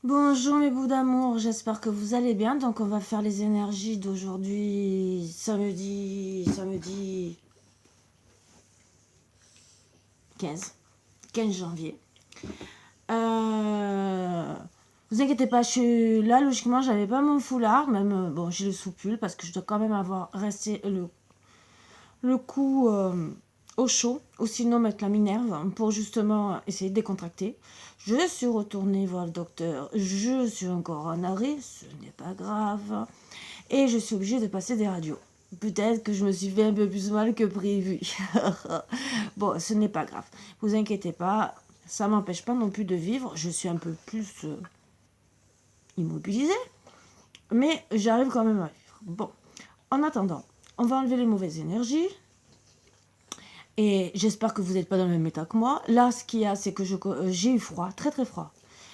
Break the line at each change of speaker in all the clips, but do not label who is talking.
Bonjour mes bouts d'amour, j'espère que vous allez bien. Donc on va faire les énergies d'aujourd'hui, samedi 15 janvier. Vous inquiétez pas, je suis là, logiquement j'avais pas mon foulard, même, bon j'ai le soupule parce que je dois quand même avoir resté le cou au chaud, ou sinon mettre la minerve pour justement essayer de décontracter. Je suis retournée voir le docteur, je suis encore en arrêt, ce n'est pas grave, et je suis obligée de passer des radios. Peut-être que je me suis fait un peu plus mal que prévu. Bon, ce n'est pas grave, vous inquiétez pas, ça m'empêche pas non plus de vivre, je suis un peu plus immobilisée, mais j'arrive quand même à vivre. Bon, en attendant, on va enlever les mauvaises énergies. Et j'espère que vous n'êtes pas dans le même état que moi. Là, ce qu'il y a, c'est que j'ai eu froid, très très froid.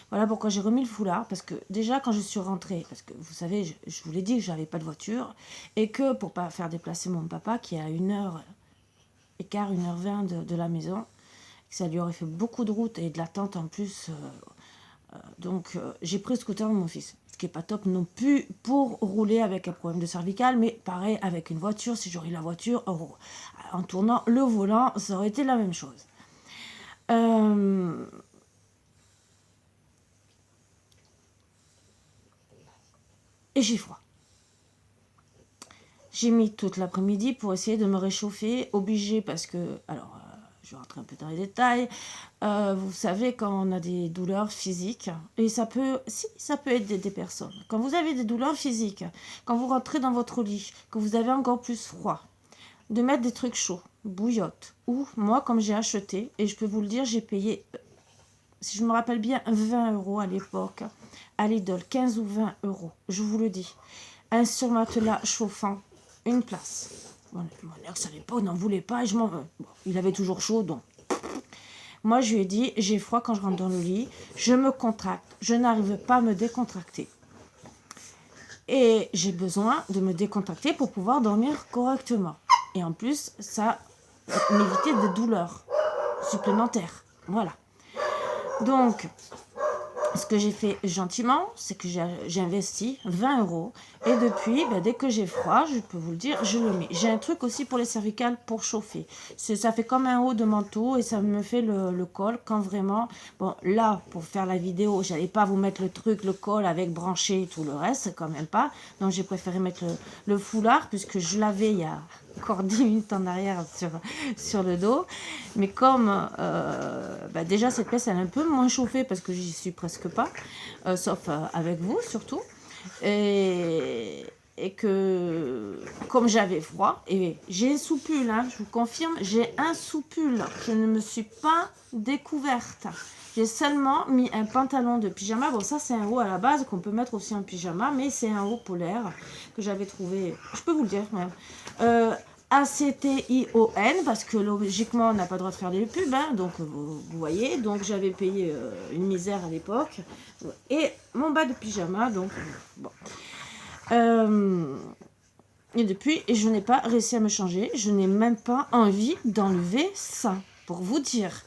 Voilà pourquoi j'ai remis le foulard. Parce que déjà, quand je suis rentrée, parce que vous savez, je vous l'ai dit que j'avais pas de voiture. Et que pour pas faire déplacer mon papa, qui est à 1h15, 1h20 de la maison, que ça lui aurait fait beaucoup de route et de l'attente en plus. Donc, j'ai pris le scooter de mon fils. Ce qui n'est pas top non plus pour rouler avec un problème de cervical. Mais pareil, avec une voiture, si j'aurais eu la voiture, en tournant le volant, ça aurait été la même chose. Et j'ai froid. J'ai mis toute l'après-midi pour essayer de me réchauffer, obligée parce que, alors, je vais rentrer un peu dans les détails. Vous savez, quand on a des douleurs physiques, et ça peut aider des personnes. Quand vous avez des douleurs physiques, quand vous rentrez dans votre lit, que vous avez encore plus froid, de mettre des trucs chauds, bouillotte, ou moi, comme j'ai acheté, et je peux vous le dire, j'ai payé, si je me rappelle bien, 20 € à l'époque, à Lidl, 15 ou 20 €, je vous le dis. Un surmatelas chauffant, une place. Mon ex à l'époque n'en voulait pas, et je m'en veux. Bon, il avait toujours chaud, donc. Moi, je lui ai dit, j'ai froid quand je rentre dans le lit, je me contracte, je n'arrive pas à me décontracter. Et j'ai besoin de me décontracter pour pouvoir dormir correctement. Et en plus, ça m'évitait des douleurs supplémentaires. Voilà. Donc, ce que j'ai fait gentiment, c'est que j'ai investi 20 €. Et depuis, dès que j'ai froid, je peux vous le dire, je le mets. J'ai un truc aussi pour les cervicales pour chauffer. Ça fait comme un haut de manteau et ça me fait le col quand vraiment... Bon, là, pour faire la vidéo, j'allais pas vous mettre le col avec branché et tout le reste, quand même pas. Donc, j'ai préféré mettre le foulard puisque je l'avais il y a encore 10 minutes en arrière sur le dos. Mais comme déjà cette pièce elle est un peu moins chauffée parce que j'y suis presque pas, sauf avec vous surtout, et que comme j'avais froid, et j'ai un soupule, hein, je vous confirme, j'ai un soupule, je ne me suis pas découverte. J'ai seulement mis un pantalon de pyjama. Bon, ça, c'est un haut à la base qu'on peut mettre aussi en pyjama, mais c'est un haut polaire que j'avais trouvé, je peux vous le dire même, ACTION, parce que logiquement, on n'a pas le droit de faire des pubs, hein, donc vous voyez. Donc, j'avais payé une misère à l'époque. Et mon bas de pyjama, donc, bon. Et depuis, je n'ai pas réussi à me changer. Je n'ai même pas envie d'enlever ça, pour vous dire.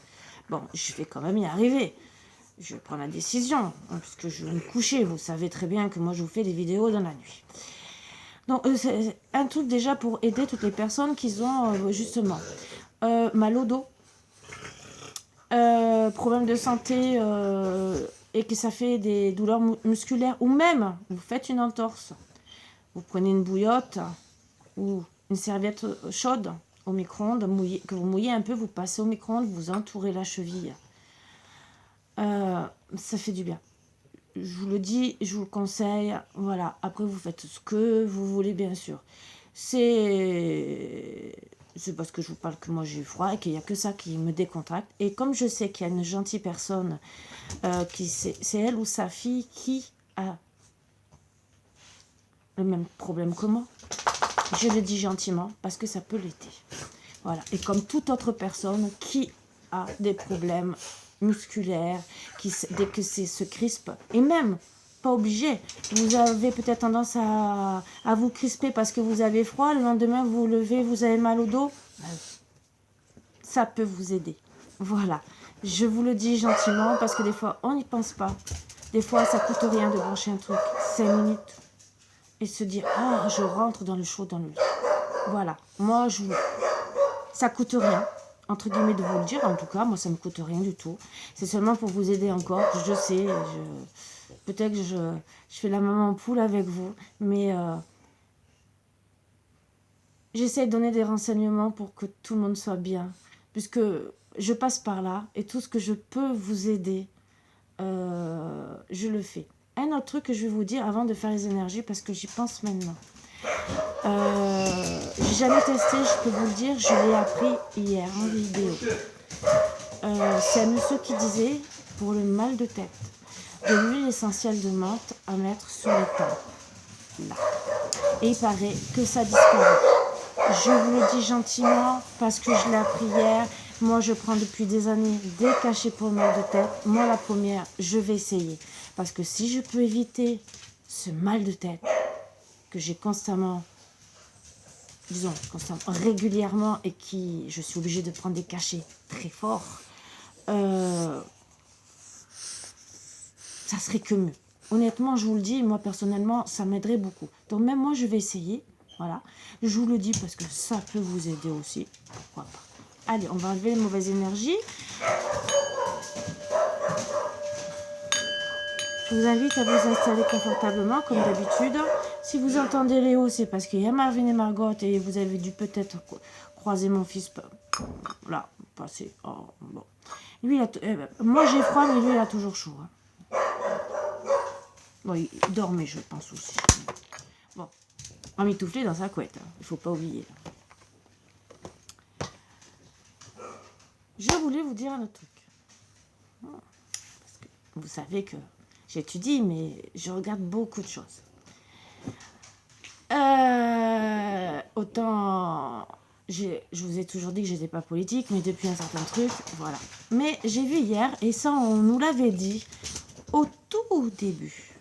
Bon, je vais quand même y arriver. Je vais prendre la décision, hein, puisque je vais me coucher. Vous savez très bien que moi, je vous fais des vidéos dans la nuit. Donc, c'est un truc déjà pour aider toutes les personnes qui ont justement mal au dos, problème de santé et que ça fait des douleurs musculaires, ou même vous faites une entorse. Vous prenez une bouillotte ou une serviette chaude au micro-ondes, que vous mouillez un peu, vous passez au micro-ondes, vous entourez la cheville. Ça fait du bien. Je vous le dis, je vous le conseille. Voilà. Après, vous faites ce que vous voulez, bien sûr. C'est parce que je vous parle que moi j'ai eu froid et qu'il n'y a que ça qui me décontracte. Et comme je sais qu'il y a une gentille personne, c'est elle ou sa fille qui a le même problème que moi, je le dis gentiment parce que ça peut l'aider. Voilà. Et comme toute autre personne qui a des problèmes musculaires, dès que c'est se crispe, et même pas obligé, vous avez peut-être tendance à vous crisper parce que vous avez froid, le lendemain vous vous levez, vous avez mal au dos, ça peut vous aider. Voilà, je vous le dis gentiment parce que des fois on n'y pense pas. Des fois, ça coûte rien de brancher un truc, 5 minutes, et se dire, ah, je rentre dans le chaud, dans le lit. Voilà, moi, ça coûte rien, entre guillemets, de vous le dire. En tout cas, moi, ça me coûte rien du tout. C'est seulement pour vous aider encore. Je sais, peut-être que je fais la maman poule avec vous, mais j'essaie de donner des renseignements pour que tout le monde soit bien, puisque je passe par là, et tout ce que je peux vous aider, je le fais. Un autre truc que je vais vous dire avant de faire les énergies, parce que j'y pense maintenant. J'ai jamais testé, je peux vous le dire, je l'ai appris hier en vidéo. C'est un monsieur qui disait, pour le mal de tête, de l'huile essentielle de menthe à mettre sur les tempes. Là. Et il paraît que ça disparaît. Je vous le dis gentiment parce que je l'ai appris hier. Moi, je prends depuis des années des cachets pour le mal de tête. Moi, la première, je vais essayer. Parce que si je peux éviter ce mal de tête que j'ai constamment, régulièrement, et qui, je suis obligée de prendre des cachets très forts, ça serait que mieux. Honnêtement, je vous le dis, moi personnellement, ça m'aiderait beaucoup. Donc même moi, je vais essayer. Voilà. Je vous le dis parce que ça peut vous aider aussi. Pourquoi pas. Allez, on va enlever les mauvaises énergies. Je vous invite à vous installer confortablement, comme d'habitude. Si vous entendez Léo, c'est parce qu'il y a Marvin et Margot et vous avez dû peut-être croiser mon fils. Là, passer. Oh, bon. Lui, moi j'ai froid, mais lui, il a toujours chaud. Hein. Bon, il dormait, je pense aussi. Bon, emmitouflé dans sa couette, hein. Il ne faut pas oublier. Je voulais vous dire un autre truc. Parce que vous savez que j'étudie, mais je regarde beaucoup de choses. Autant, je vous ai toujours dit que j'étais pas politique, mais depuis un certain truc, voilà. Mais j'ai vu hier, et ça on nous l'avait dit au tout début.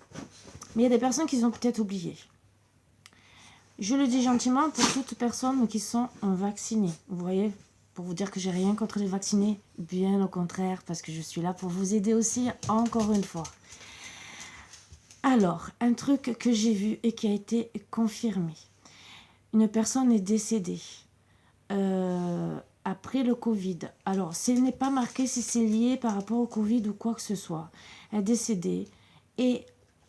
Mais il y a des personnes qui ont peut-être oublié. Je le dis gentiment pour toutes personnes qui sont vaccinées. Vous voyez, pour vous dire que j'ai rien contre les vaccinés, bien au contraire, parce que je suis là pour vous aider aussi, encore une fois. Alors, un truc que j'ai vu et qui a été confirmé. Une personne est décédée après le Covid. Alors, ce n'est pas marqué si c'est lié par rapport au Covid ou quoi que ce soit. Elle est décédée et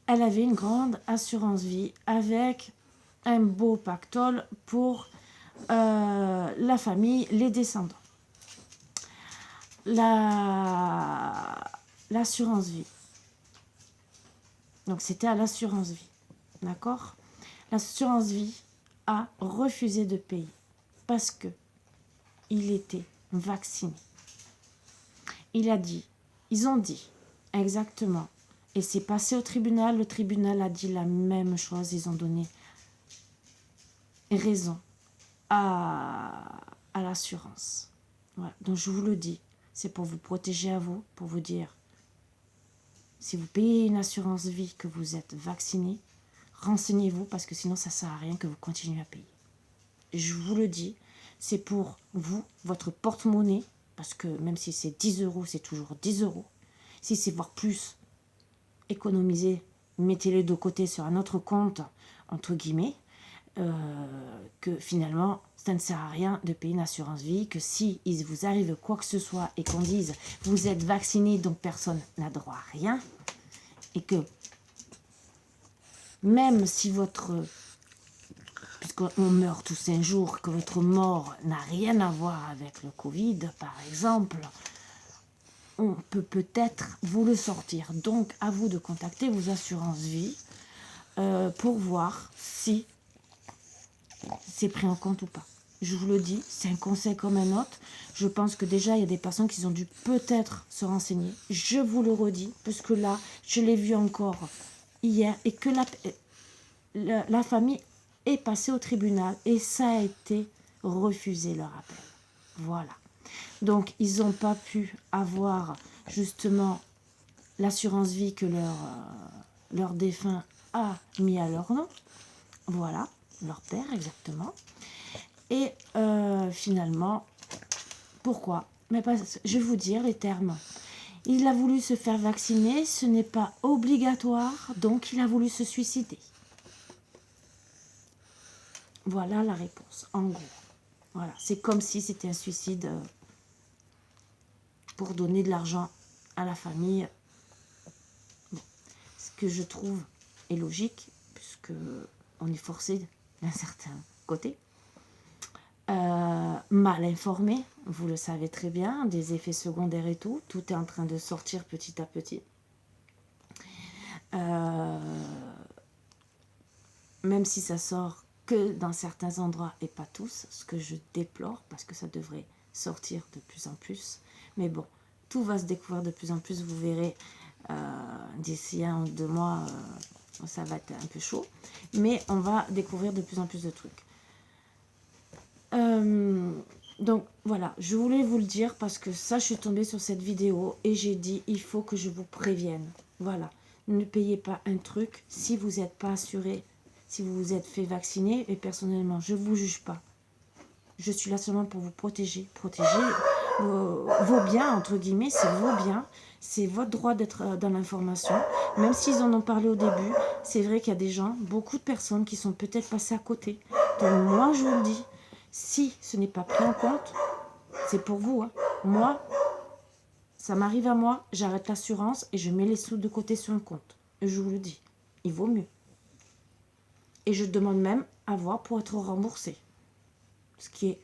elle avait une grande assurance vie avec un beau pactole pour la famille, les descendants. L'assurance vie. Donc, c'était à l'assurance vie. D'accord ? L'assurance vie a refusé de payer parce que il était vacciné. Ils ont dit exactement, et c'est passé au tribunal, le tribunal a dit la même chose, ils ont donné raison à l'assurance. Voilà. Donc je vous le dis, c'est pour vous protéger à vous, pour vous dire, si vous payez une assurance vie que vous êtes vacciné, renseignez-vous parce que sinon ça ne sert à rien que vous continuez à payer. Je vous le dis, c'est pour vous, votre porte-monnaie, parce que même si c'est 10 €, c'est toujours 10 €. Si c'est voire plus, économisez, mettez-les de côté sur un autre compte, entre guillemets, que finalement, ça ne sert à rien de payer une assurance vie, que si il vous arrive quoi que ce soit et qu'on dise vous êtes vacciné, donc personne n'a droit à rien, et que même si puisqu'on meurt tous un jour, que votre mort n'a rien à voir avec le Covid, par exemple, on peut peut-être vous le sortir. Donc, à vous de contacter vos assurances vie pour voir si c'est pris en compte ou pas. Je vous le dis, c'est un conseil comme un autre. Je pense que déjà, il y a des personnes qui ont dû peut-être se renseigner. Je vous le redis, parce que là, je l'ai vu encore hier, et que la famille est passée au tribunal, et ça a été refusé, leur appel. Voilà. Donc, ils n'ont pas pu avoir, justement, l'assurance vie que leur défunt a mis à leur nom. Voilà, leur père, exactement. Et finalement, pourquoi ? Mais je vais vous dire les termes. Il a voulu se faire vacciner, ce n'est pas obligatoire, donc il a voulu se suicider. Voilà la réponse, en gros. Voilà, c'est comme si c'était un suicide pour donner de l'argent à la famille. Bon, ce que je trouve est logique, puisque on est forcé d'un certain côté. Mal informé, vous le savez très bien, des effets secondaires et tout est en train de sortir petit à petit. Même si ça sort que dans certains endroits et pas tous, ce que je déplore parce que ça devrait sortir de plus en plus. Mais bon, tout va se découvrir de plus en plus, vous verrez d'ici 1 ou 2 mois, ça va être un peu chaud. Mais on va découvrir de plus en plus de trucs. Donc voilà, je voulais vous le dire parce que ça, je suis tombée sur cette vidéo et j'ai dit, il faut que je vous prévienne. Voilà, ne payez pas un truc si vous n'êtes pas assuré, si vous vous êtes fait vacciner. Et personnellement, je ne vous juge pas. Je suis là seulement pour vous protéger. Protéger vos biens, entre guillemets, c'est vos biens. C'est votre droit d'être dans l'information. Même s'ils en ont parlé au début, c'est vrai qu'il y a des gens, beaucoup de personnes qui sont peut-être passées à côté. Donc moi, je vous le dis, si ce n'est pas pris en compte, c'est pour vous. Hein. Moi, ça m'arrive à moi, j'arrête l'assurance et je mets les sous de côté sur un compte. Je vous le dis, il vaut mieux. Et je demande même à voir pour être remboursé. Ce qui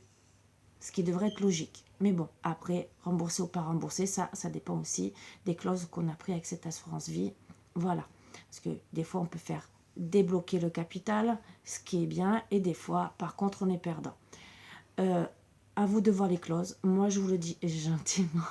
devrait être logique. Mais bon, après, remboursé ou pas remboursé, ça dépend aussi des clauses qu'on a prises avec cette assurance vie. Voilà. Parce que des fois, on peut faire débloquer le capital, ce qui est bien, et des fois, par contre, on est perdant. À vous de voir les clauses. Moi, je vous le dis gentiment.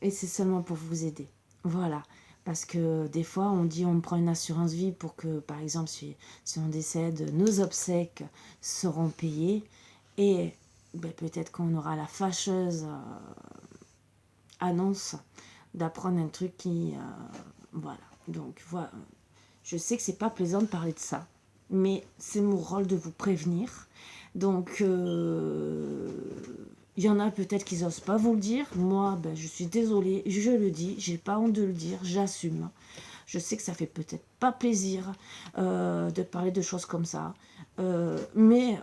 Et c'est seulement pour vous aider. Voilà. Parce que des fois, on dit on prend une assurance vie pour que, par exemple, si on décède, nos obsèques seront payées. Et peut-être qu'on aura la fâcheuse annonce d'apprendre un truc qui... voilà. Donc, voilà. Je sais que c'est pas plaisant de parler de ça. Mais c'est mon rôle de vous prévenir. Donc, il y en a peut-être qui n'osent pas vous le dire. Moi, je suis désolée, je le dis, j'ai pas honte de le dire, j'assume. Je sais que ça fait peut-être pas plaisir de parler de choses comme ça. Mais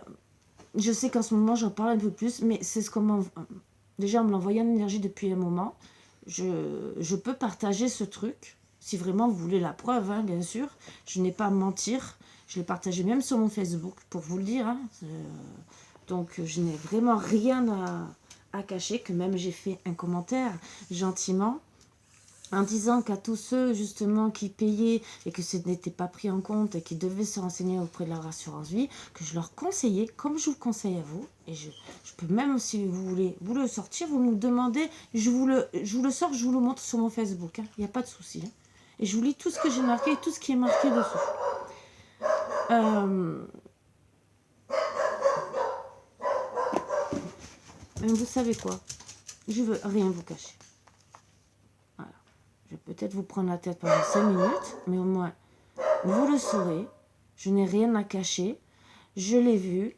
je sais qu'en ce moment, j'en parle un peu plus. Mais c'est ce qu'on déjà, on me l'envoyait en énergie depuis un moment. Je peux partager ce truc. Si vraiment vous voulez la preuve, hein, bien sûr. Je n'ai pas à mentir. Je l'ai partagé même sur mon Facebook pour vous le dire. Hein. Donc, je n'ai vraiment rien à cacher. Que même j'ai fait un commentaire gentiment en disant qu'à tous ceux justement qui payaient et que ce n'était pas pris en compte et qui devaient se renseigner auprès de leur assurance vie, que je leur conseillais, comme je vous conseille à vous, et je peux même, si vous voulez, vous le sortir, vous me demandez, je vous le sors, je vous le montre sur mon Facebook, il n'y a pas de souci. Hein. Et je vous lis tout ce que j'ai marqué et tout ce qui est marqué dessus. Vous savez quoi? Je veux rien vous cacher. Voilà. Je vais peut-être vous prendre la tête pendant 5 minutes, mais au moins, vous le saurez. Je n'ai rien à cacher. Je l'ai vu.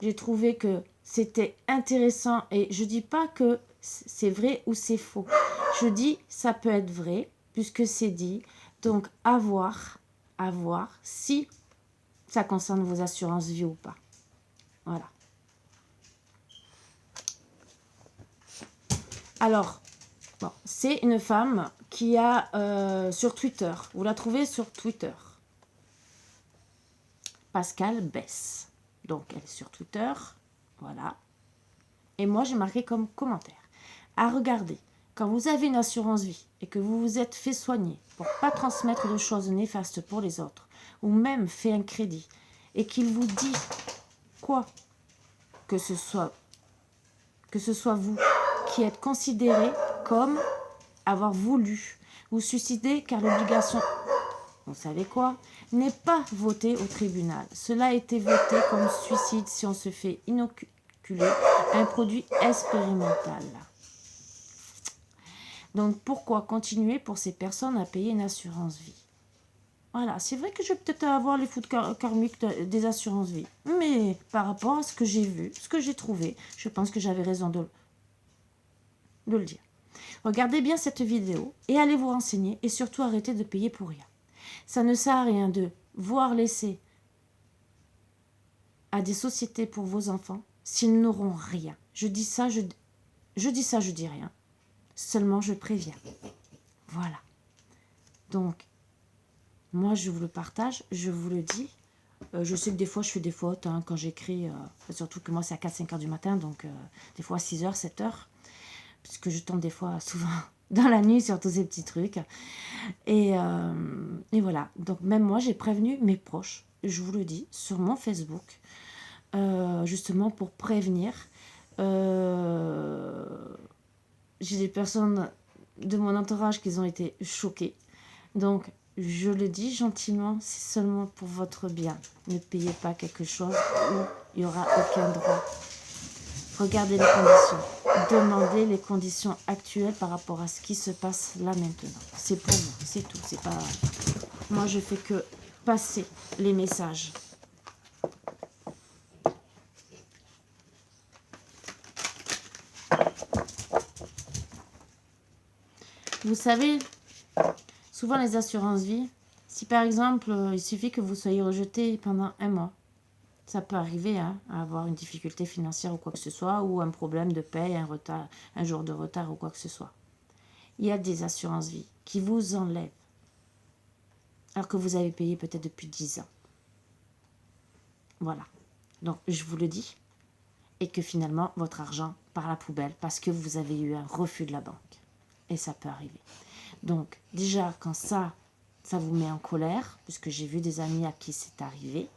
J'ai trouvé que c'était intéressant. Et je ne dis pas que c'est vrai ou c'est faux. Je dis ça peut être vrai, puisque c'est dit. Donc, à voir si ça concerne vos assurances vie ou pas. Voilà. Alors, bon, c'est une femme qui a sur Twitter, vous la trouvez sur Twitter, Pascal Bess. Donc, elle est sur Twitter, voilà. Et moi, j'ai marqué comme commentaire. À regarder, quand vous avez une assurance vie et que vous vous êtes fait soigner pour ne pas transmettre de choses néfastes pour les autres, ou même fait un crédit, et qu'il vous dit quoi que ce soit vous qui êtes considéré comme avoir voulu vous suicider car l'obligation, vous savez quoi, n'est pas votée au tribunal. Cela a été voté comme suicide si on se fait inoculer un produit expérimental. Donc pourquoi continuer pour ces personnes à payer une assurance vie? Voilà, c'est vrai que je vais peut-être avoir les foudres karmiques des assurances vie. Mais par rapport à ce que j'ai vu, ce que j'ai trouvé, je pense que j'avais raison de le dire. Regardez bien cette vidéo et allez vous renseigner et surtout arrêtez de payer pour rien. Ça ne sert à rien de voir laisser à des sociétés pour vos enfants s'ils n'auront rien. Je dis ça, je dis rien. Seulement je préviens. Voilà. Donc, moi je vous le partage, je vous le dis. Je sais que des fois je fais des fautes quand j'écris, surtout que moi c'est à 4-5 heures du matin, donc des fois 6 heures, 7 heures, puisque je tombe des fois souvent dans la nuit sur tous ces petits trucs. Et voilà, donc même moi j'ai prévenu mes proches, je vous le dis, sur mon Facebook, justement pour prévenir. J'ai des personnes de mon entourage qui ont été choquées. Donc, je le dis gentiment, c'est seulement pour votre bien. Ne payez pas quelque chose où il n'y aura aucun droit. Regardez les conditions. Demandez les conditions actuelles par rapport à ce qui se passe là maintenant. C'est pour vous, c'est tout. C'est pas... Moi, je fais que passer les messages. Vous savez, souvent les assurances vie, si par exemple, il suffit que vous soyez rejeté pendant 1 mois, ça peut arriver à avoir une difficulté financière ou quoi que ce soit, ou un problème de paye, un retard, un jour de retard ou quoi que ce soit. Il y a des assurances vie qui vous enlèvent, alors que vous avez payé peut-être depuis 10 ans. Voilà. Donc, je vous le dis, et que finalement, votre argent part à la poubelle parce que vous avez eu un refus de la banque. Et ça peut arriver. Donc, déjà, quand ça vous met en colère, puisque j'ai vu des amis à qui c'est arrivé,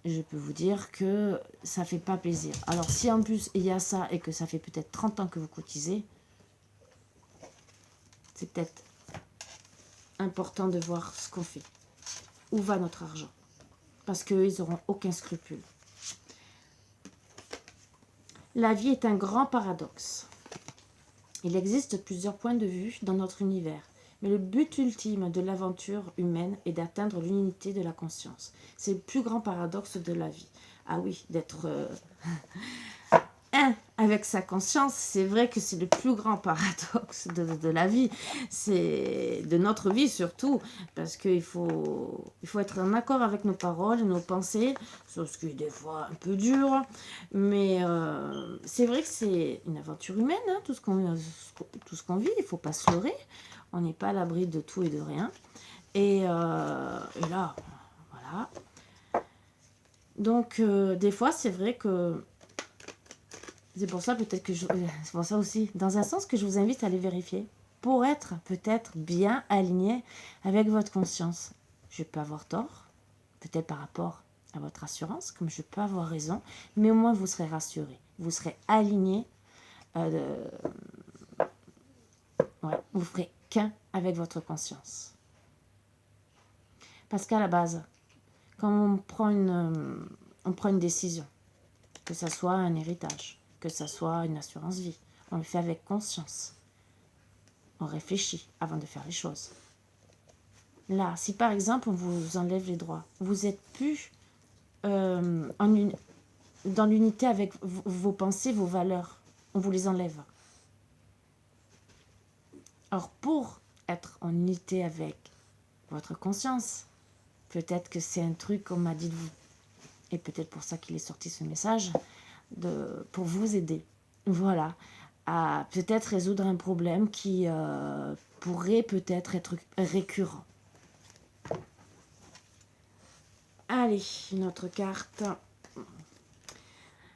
je peux vous dire que ça fait pas plaisir. Alors, si en plus il y a ça et que ça fait peut-être 30 ans que vous cotisez, c'est peut-être important de voir ce qu'on fait. Où va notre argent? Parce qu'eux, ils n'auront aucun scrupule. La vie est un grand paradoxe. Il existe plusieurs points de vue dans notre univers, mais le but ultime de l'aventure humaine est d'atteindre l'unité de la conscience. C'est le plus grand paradoxe de la vie. Ah oui, d'être un avec sa conscience, c'est vrai que c'est le plus grand paradoxe de la vie. C'est de notre vie surtout, parce qu'il faut être en accord avec nos paroles, nos pensées, ce qui est des fois un peu dur, mais c'est vrai que c'est une aventure humaine, hein, tout ce qu'on vit, il ne faut pas se leurrer, on n'est pas à l'abri de tout et de rien, et là, voilà. Donc, des fois, c'est vrai que c'est pour ça peut-être que c'est pour ça aussi, dans un sens que je vous invite à aller vérifier, pour être peut-être bien aligné avec votre conscience. Je peux avoir tort, peut-être par rapport à votre assurance, comme je peux avoir raison, mais au moins vous serez rassuré, vous serez aligné, vous ferez qu'un avec votre conscience. Parce qu'à la base, quand on prend une décision, que ça soit un héritage, que ça soit une assurance vie, on le fait avec conscience. On réfléchit avant de faire les choses. Là, si par exemple on vous enlève les droits, vous n'êtes plus dans l'unité avec vos pensées, vos valeurs. On vous les enlève. Or, pour être en unité avec votre conscience, peut-être que c'est un truc qu'on m'a dit de vous. Et peut-être pour ça qu'il est sorti ce message, pour vous aider. Voilà. À peut-être résoudre un problème qui pourrait peut-être être récurrent. Allez, une autre carte.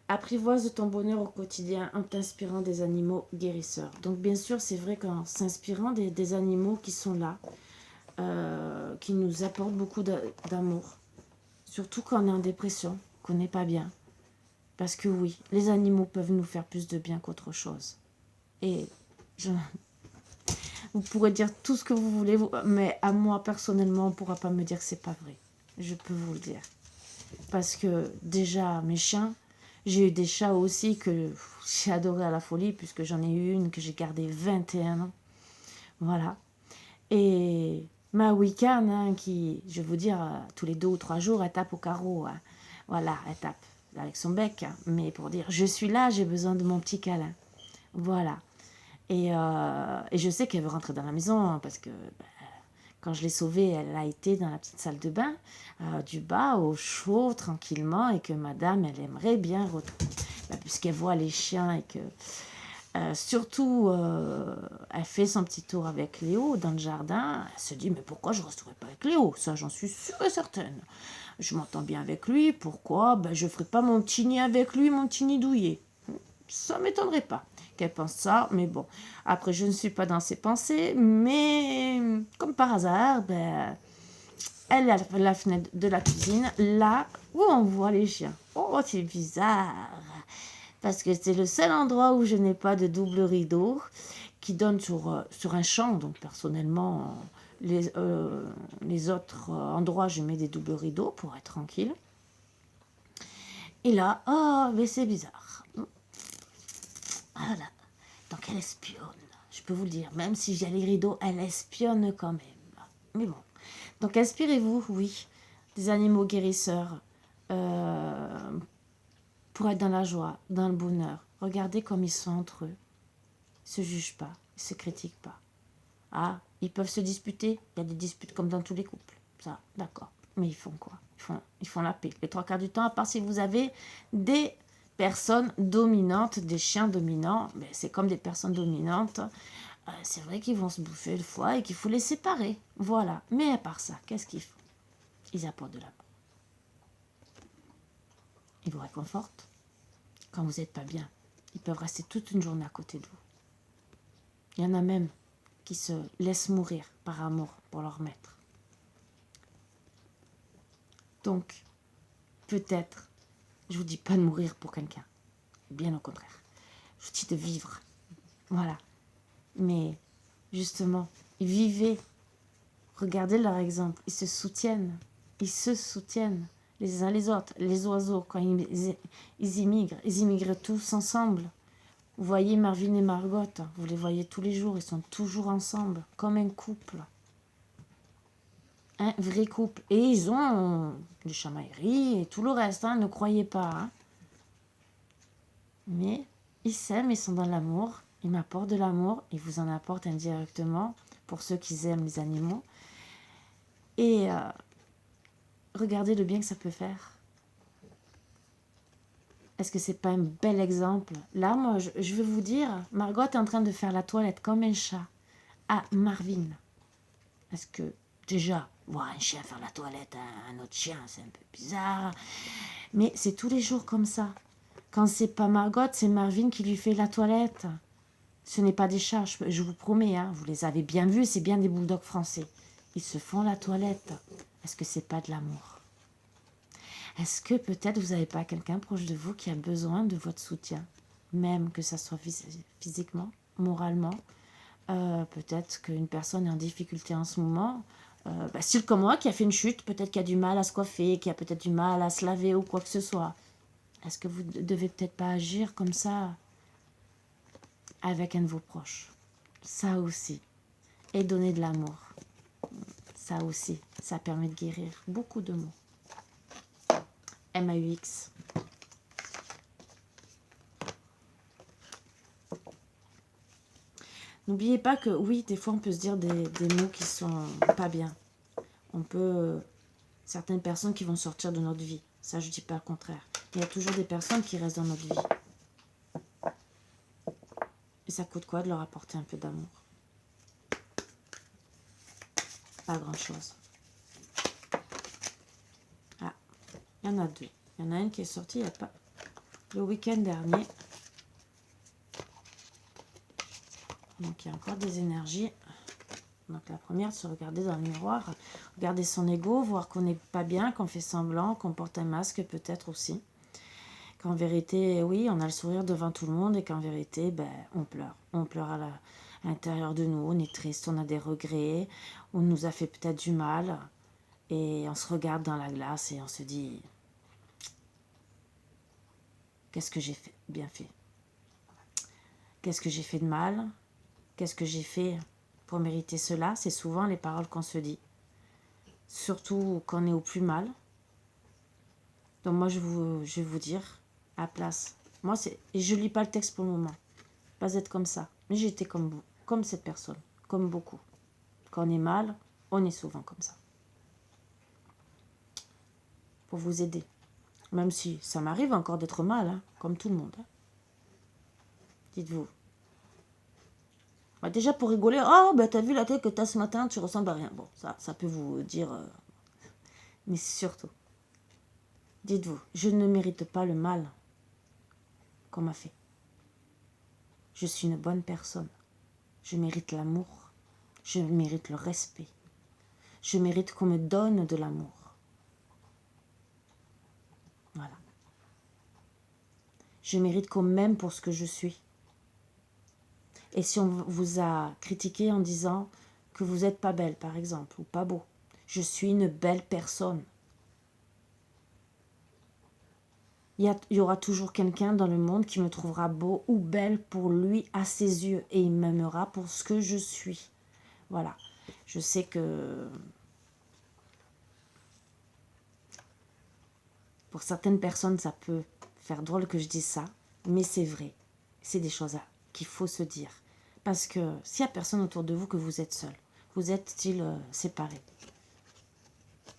Apprivoise ton bonheur au quotidien en t'inspirant des animaux guérisseurs. Donc bien sûr, c'est vrai qu'en s'inspirant des animaux qui sont là, qui nous apportent beaucoup d'amour, surtout quand on est en dépression, qu'on n'est pas bien. Parce que oui, les animaux peuvent nous faire plus de bien qu'autre chose. Et vous pourrez dire tout ce que vous voulez, mais à moi personnellement, on ne pourra pas me dire que c'est pas vrai. Je peux vous le dire. Parce que déjà, mes chiens, j'ai eu des chats aussi que j'ai adoré à la folie, puisque j'en ai eu une que j'ai gardée 21 ans. Voilà. Et ma Wiccan, qui, je vais vous dire, tous les 2 ou 3 jours, elle tape au carreau. Hein. Voilà, elle tape. avec son bec, hein, mais pour dire je suis là, j'ai besoin de mon petit câlin. Voilà. Et je sais qu'elle veut rentrer dans la maison hein, parce que quand je l'ai sauvée, elle a été dans la petite salle de bain, du bas au chaud, tranquillement, et que madame, elle aimerait bien retrouver, puisqu'elle voit les chiens et que surtout, elle fait son petit tour avec Léo dans le jardin. Elle se dit, mais pourquoi je ne resterai pas avec Léo? Ça, j'en suis sûre et certaine. Je m'entends bien avec lui. Pourquoi je ne ferai pas mon petit nid avec lui, mon petit nid douillet? Ça ne m'étonnerait pas qu'elle pense ça. Mais bon, après, je ne suis pas dans ses pensées. Mais comme par hasard, elle est à la fenêtre de la cuisine, là où on voit les chiens. Oh, c'est bizarre. Parce que c'est le seul endroit où je n'ai pas de double rideau qui donne sur un champ. Donc personnellement, les autres endroits, je mets des doubles rideaux pour être tranquille. Et là, oh, mais c'est bizarre. Voilà. Donc elle espionne. Je peux vous le dire, même si j'ai les rideaux, elle espionne quand même. Mais bon. Donc inspirez-vous, oui, des animaux guérisseurs pour être dans la joie, dans le bonheur. Regardez comme ils sont entre eux. Ils ne se jugent pas, ils ne se critiquent pas. Ah, ils peuvent se disputer. Il y a des disputes comme dans tous les couples. Ça, d'accord. Mais ils font quoi? Ils font la paix. Les trois quarts du temps, à part si vous avez des personnes dominantes, des chiens dominants, c'est comme des personnes dominantes. C'est vrai qu'ils vont se bouffer le foie et qu'il faut les séparer. Voilà. Mais à part ça, qu'est-ce qu'ils font? Ils apportent de l'amour. Ils vous réconfortent. Quand vous n'êtes pas bien, ils peuvent rester toute une journée à côté de vous. Il y en a même qui se laissent mourir par amour pour leur maître. Donc, peut-être, je vous dis pas de mourir pour quelqu'un. Bien au contraire. Je vous dis de vivre. Voilà. Mais, justement, vivez. Regardez leur exemple. Ils se soutiennent. Ils se soutiennent les uns les autres. Les oiseaux, quand ils immigrent tous ensemble. Vous voyez Marvin et Margot, vous les voyez tous les jours, ils sont toujours ensemble, comme un couple. Un vrai couple. Et ils ont des chamailleries et tout le reste, ne croyez pas. Hein. Mais ils s'aiment, ils sont dans l'amour, ils m'apportent de l'amour, ils vous en apportent indirectement pour ceux qui aiment les animaux. Et regardez le bien que ça peut faire. Est-ce que c'est pas un bel exemple? Là, moi, je vais vous dire, Margot est en train de faire la toilette comme un chat à Marvin. Parce que, déjà, voir un chien faire la toilette à un autre chien, c'est un peu bizarre. Mais c'est tous les jours comme ça. Quand c'est pas Margot, c'est Marvin qui lui fait la toilette. Ce n'est pas des chats, je vous promets, hein, vous les avez bien vus, c'est bien des bulldogs français. Ils se font la toilette. Est-ce que c'est pas de l'amour? Est-ce que peut-être vous n'avez pas quelqu'un proche de vous qui a besoin de votre soutien? Même que ça soit physiquement, moralement. Peut-être qu'une personne est en difficulté en ce moment. Style comme moi, qui a fait une chute, peut-être qui a du mal à se coiffer, qui a peut-être du mal à se laver ou quoi que ce soit. Est-ce que vous ne devez peut-être pas agir comme ça avec un de vos proches? Ça aussi. Et donner de l'amour. Ça aussi. Ça permet de guérir beaucoup de maux. MAUX. N'oubliez pas que oui, des fois on peut se dire des mots qui sont pas bien. On peut... certaines personnes qui vont sortir de notre vie. Ça, je dis pas le contraire. Il y a toujours des personnes qui restent dans notre vie. Et ça coûte quoi de leur apporter un peu d'amour? Pas grand-chose. Ah, il y en a deux. Il y en a une qui est sortie il y a pas... le week-end dernier. Donc il y a encore des énergies. Donc la première, se regarder dans le miroir, regarder son ego, voir qu'on n'est pas bien, qu'on fait semblant, qu'on porte un masque peut-être aussi. Qu'en vérité, oui, on a le sourire devant tout le monde et qu'en vérité, on pleure. On pleure à l'intérieur de nous, on est triste, on a des regrets, on nous a fait peut-être du mal. Et on se regarde dans la glace et on se dit, qu'est-ce que j'ai fait, bien fait? Qu'est-ce que j'ai fait de mal? Qu'est-ce que j'ai fait pour mériter cela? C'est souvent les paroles qu'on se dit. Surtout quand on est au plus mal. Donc moi, je vais vous dire, à la place, moi, et je lis pas le texte pour le moment, pas être comme ça, mais j'étais comme vous, comme cette personne, comme beaucoup. Quand on est mal, on est souvent comme ça. Pour vous aider. Même si ça m'arrive encore d'être mal, hein, comme tout le monde. Hein. Dites-vous. Bah déjà pour rigoler, oh bah t'as vu la tête que t'as ce matin, tu ressembles à rien. Bon, ça peut vous dire, mais surtout, dites-vous, je ne mérite pas le mal qu'on m'a fait. Je suis une bonne personne. Je mérite l'amour. Je mérite le respect. Je mérite qu'on me donne de l'amour. Voilà. Je mérite qu'on m'aime pour ce que je suis. Et si on vous a critiqué en disant que vous n'êtes pas belle, par exemple, ou pas beau, je suis une belle personne. Il y aura toujours quelqu'un dans le monde qui me trouvera beau ou belle pour lui à ses yeux et il m'aimera pour ce que je suis. Voilà. Je sais que pour certaines personnes, ça peut faire drôle que je dise ça, mais c'est vrai. C'est des choses qu'il faut se dire. Parce que s'il n'y a personne autour de vous, que vous êtes seul, vous êtes-il séparés.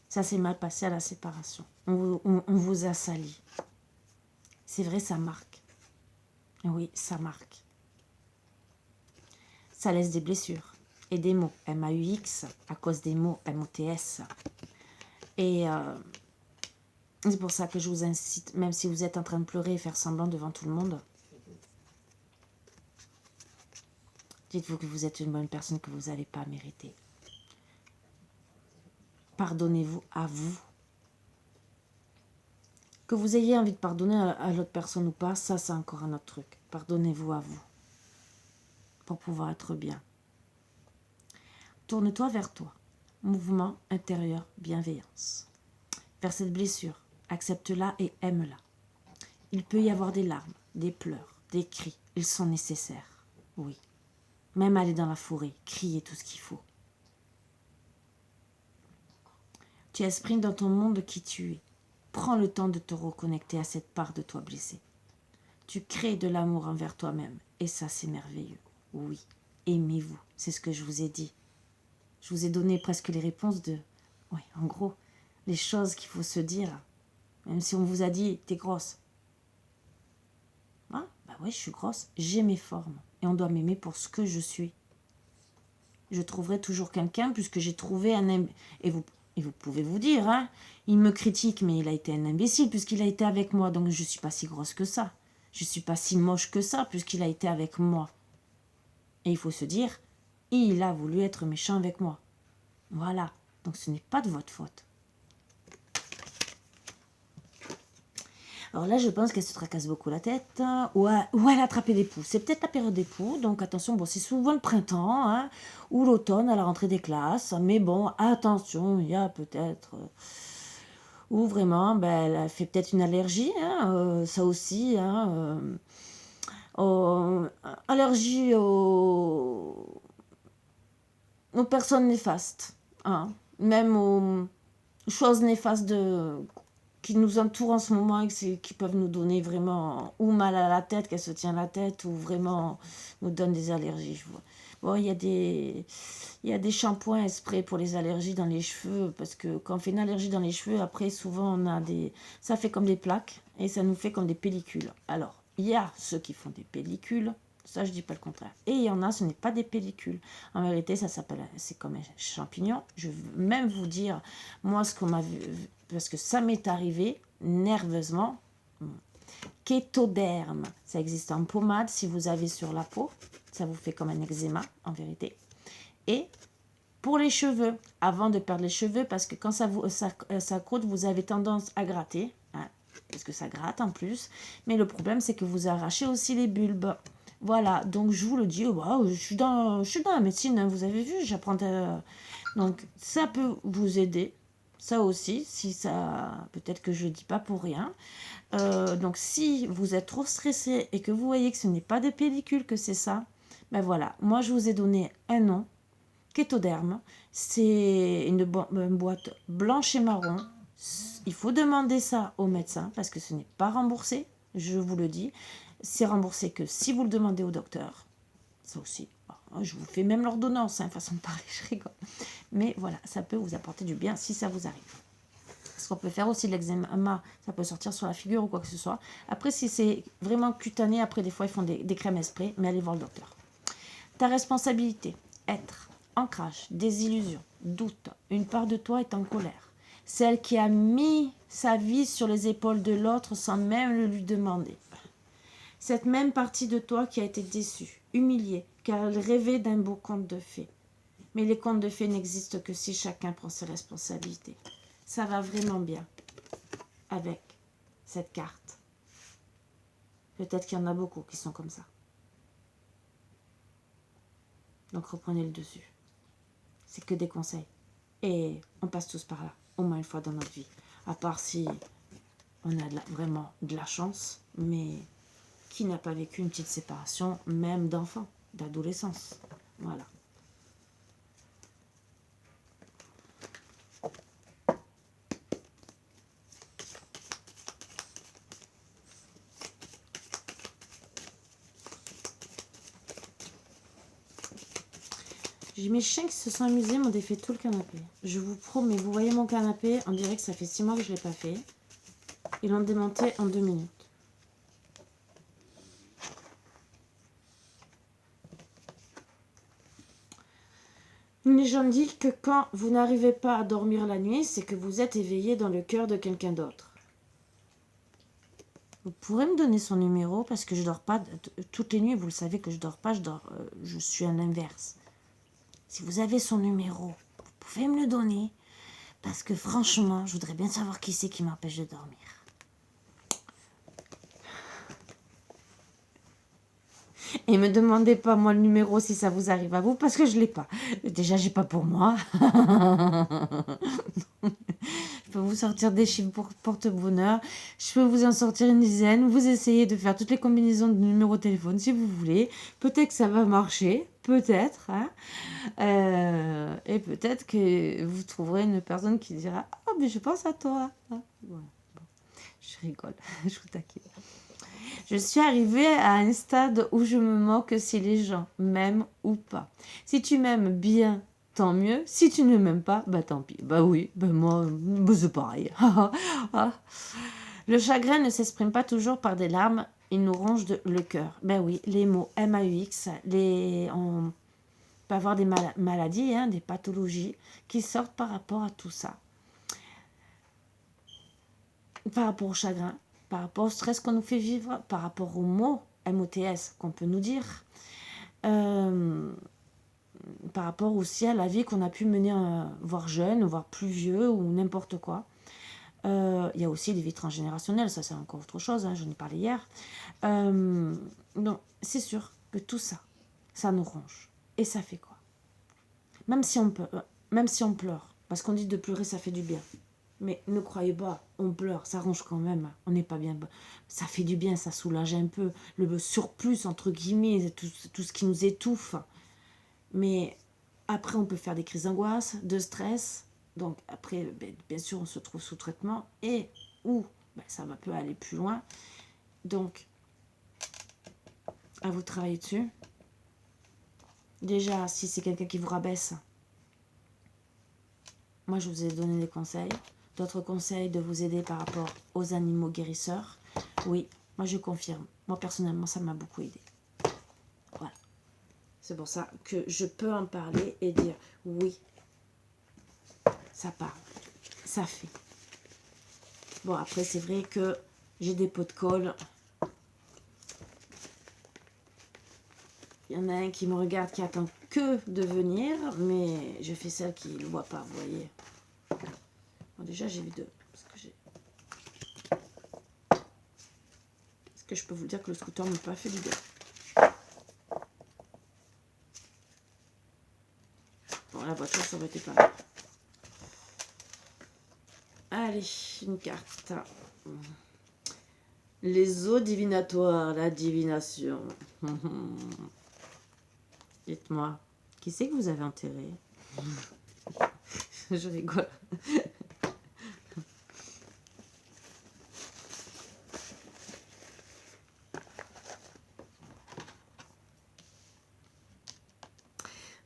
Ça s'est mal passé à la séparation. On vous a sali. C'est vrai, ça marque. Oui, ça marque. Ça laisse des blessures et des mots. M-A-U-X à cause des mots M-O-T-S. Et c'est pour ça que je vous incite, même si vous êtes en train de pleurer et faire semblant devant tout le monde, dites-vous que vous êtes une bonne personne que vous n'avez pas mérité. Pardonnez-vous à vous. Que vous ayez envie de pardonner à l'autre personne ou pas, ça c'est encore un autre truc. Pardonnez-vous à vous. Pour pouvoir être bien. Tourne-toi vers toi. Mouvement intérieur, bienveillance. Vers cette blessure, accepte-la et aime-la. Il peut y avoir des larmes, des pleurs, des cris. Ils sont nécessaires. Oui. Même aller dans la forêt, crier tout ce qu'il faut. Tu exprimes dans ton monde qui tu es. Prends le temps de te reconnecter à cette part de toi blessée. Tu crées de l'amour envers toi-même. Et ça, c'est merveilleux. Oui, aimez-vous. C'est ce que je vous ai dit. Je vous ai donné presque les réponses de... Oui, en gros, les choses qu'il faut se dire. Même si on vous a dit, t'es grosse. Ah, bah oui, je suis grosse. J'ai mes formes. Et on doit m'aimer pour ce que je suis. Je trouverai toujours quelqu'un puisque j'ai trouvé un... Et vous pouvez vous dire, hein, il me critique, mais il a été un imbécile puisqu'il a été avec moi. Donc je ne suis pas si grosse que ça. Je ne suis pas si moche que ça puisqu'il a été avec moi. Et il faut se dire, il a voulu être méchant avec moi. Voilà. Donc ce n'est pas de votre faute. Alors là, je pense qu'elle se tracasse beaucoup la tête, hein, ou elle a attrapé des poux. C'est peut-être la période des poux, donc attention, bon, c'est souvent le printemps, hein, ou l'automne à la rentrée des classes, mais bon, attention, il y a peut-être... ou vraiment, ben, elle fait peut-être une allergie, hein, ça aussi, hein, allergie aux personnes néfastes, hein, même aux choses néfastes qui nous entourent en ce moment et qui peuvent nous donner vraiment ou mal à la tête, qu'elle se tient la tête, ou vraiment nous donne des allergies. Je vois. Bon, il y a des shampoings et sprays pour les allergies dans les cheveux, parce que quand on fait une allergie dans les cheveux, après souvent ça fait comme des plaques et ça nous fait comme des pellicules. Alors, il y a ceux qui font des pellicules, ça je dis pas le contraire. Et il y en a, ce n'est pas des pellicules. En vérité, c'est comme un champignon. Je veux même vous dire, moi, ce qu'on m'a vu, parce que ça m'est arrivé nerveusement. Kétoderme, ça existe en pommade si vous avez sur la peau. Ça vous fait comme un eczéma, en vérité. Et pour les cheveux, avant de perdre les cheveux, parce que quand ça croûte, vous avez tendance à gratter, hein, parce que ça gratte en plus. Mais le problème, c'est que vous arrachez aussi les bulbes. Voilà, donc je vous le dis, wow, je suis dans la médecine, hein, vous avez vu, j'apprends. Donc ça peut vous aider, ça aussi, si ça, peut-être que je ne dis pas pour rien. Donc si vous êtes trop stressé et que vous voyez que ce n'est pas des pellicules, que c'est ça, ben voilà, moi je vous ai donné un nom, Kétoderme, c'est une boîte blanche et marron, Il faut demander ça au médecin parce que ce n'est pas remboursé, je vous le dis. C'est remboursé que si vous le demandez au docteur. Ça aussi. Je vous fais même l'ordonnance, hein, façon de parler, je rigole. Mais voilà, ça peut vous apporter du bien si ça vous arrive. Parce qu'on peut faire aussi de l'eczéma, ça peut sortir sur la figure ou quoi que ce soit. Après, si c'est vraiment cutané, après des fois ils font des crèmes à spray, mais allez voir le docteur. Ta responsabilité, être, ancrage, désillusion, doute, une part de toi est en colère. Celle qui a mis sa vie sur les épaules de l'autre sans même le lui demander. Cette même partie de toi qui a été déçue, humiliée, car elle rêvait d'un beau conte de fées. Mais les contes de fées n'existent que si chacun prend ses responsabilités. Ça va vraiment bien avec cette carte. Peut-être qu'il y en a beaucoup qui sont comme ça. Donc reprenez le dessus. C'est que des conseils. Et on passe tous par là, au moins une fois dans notre vie. À part si on a vraiment de la chance, mais qui n'a pas vécu une petite séparation, même d'enfant, d'adolescence. Voilà. J'ai mes chiens qui se sont amusés, m'ont défait tout le canapé. Je vous promets, vous voyez mon canapé, on dirait que ça fait 6 mois que je ne l'ai pas fait. Ils l'ont démonté en 2 minutes. Une légende dit que quand vous n'arrivez pas à dormir la nuit, c'est que vous êtes éveillé dans le cœur de quelqu'un d'autre. Vous pourrez me donner son numéro parce que je dors pas toutes les nuits. Vous le savez que je dors pas, je suis à l'inverse. Si vous avez son numéro, vous pouvez me le donner parce que franchement, je voudrais bien savoir qui c'est qui m'empêche de dormir. Et me demandez pas moi le numéro si ça vous arrive à vous parce que je l'ai pas. Déjà j'ai pas pour moi. Je peux vous sortir des chiffres pour porte-bonheur. Je peux vous en sortir une dizaine. Vous essayez de faire toutes les combinaisons de numéros de téléphone si vous voulez. Peut-être que ça va marcher. Peut-être. Hein. Et peut-être que vous trouverez une personne qui dira « Oh, mais je pense à toi. Hein. » Voilà. Bon. Je rigole. Je vous taquine. Je suis arrivée à un stade où je me moque si les gens m'aiment ou pas. Si tu m'aimes bien, tant mieux. Si tu ne m'aimes pas, bah tant pis. Bah oui, bah moi, bah c'est pareil. Le chagrin ne s'exprime pas toujours par des larmes, il nous ronge le cœur. Ben oui, les mots MAUX, on peut avoir des maladies, hein, des pathologies qui sortent par rapport à tout ça. Par rapport au chagrin, par rapport au stress qu'on nous fait vivre, par rapport aux mots MOTS qu'on peut nous dire, par rapport aussi à la vie qu'on a pu mener, voire jeune, voire plus vieux, ou n'importe quoi. Il y a aussi des vies transgénérationnelles, ça c'est encore autre chose, hein, j'en ai parlé hier. Donc c'est sûr que tout ça, ça nous ronge. Et ça fait quoi? Même si on pleure, parce qu'on dit de pleurer ça fait du bien. Mais ne croyez pas, on pleure, ça ronge quand même, on n'est pas bien. Ça fait du bien, ça soulage un peu. Le surplus, entre guillemets, tout ce qui nous étouffe. Mais après, on peut faire des crises d'angoisse, de stress. Donc après, bien sûr, on se trouve sous traitement. Et ou ça peut aller plus loin. Donc, à vous de travailler dessus. Déjà, si c'est quelqu'un qui vous rabaisse, moi, je vous ai donné des conseils. D'autres conseils de vous aider par rapport aux animaux guérisseurs. Oui, moi je confirme. Moi personnellement, ça m'a beaucoup aidé. Voilà. C'est pour ça que je peux en parler et dire oui, ça parle, ça fait. Bon, après, c'est vrai que j'ai des pots de colle. Il y en a un qui me regarde, qui attend que de venir, mais je fais celle qui ne le voit pas, vous voyez. Bon, déjà, j'ai vu deux. Parce que je peux vous dire que le scooter ne m'a pas fait du bien. Bon, la voiture, ça aurait été pas mal. Allez, une carte. Les eaux divinatoires, la divination. Dites-moi, qui c'est que vous avez enterré? Je rigole.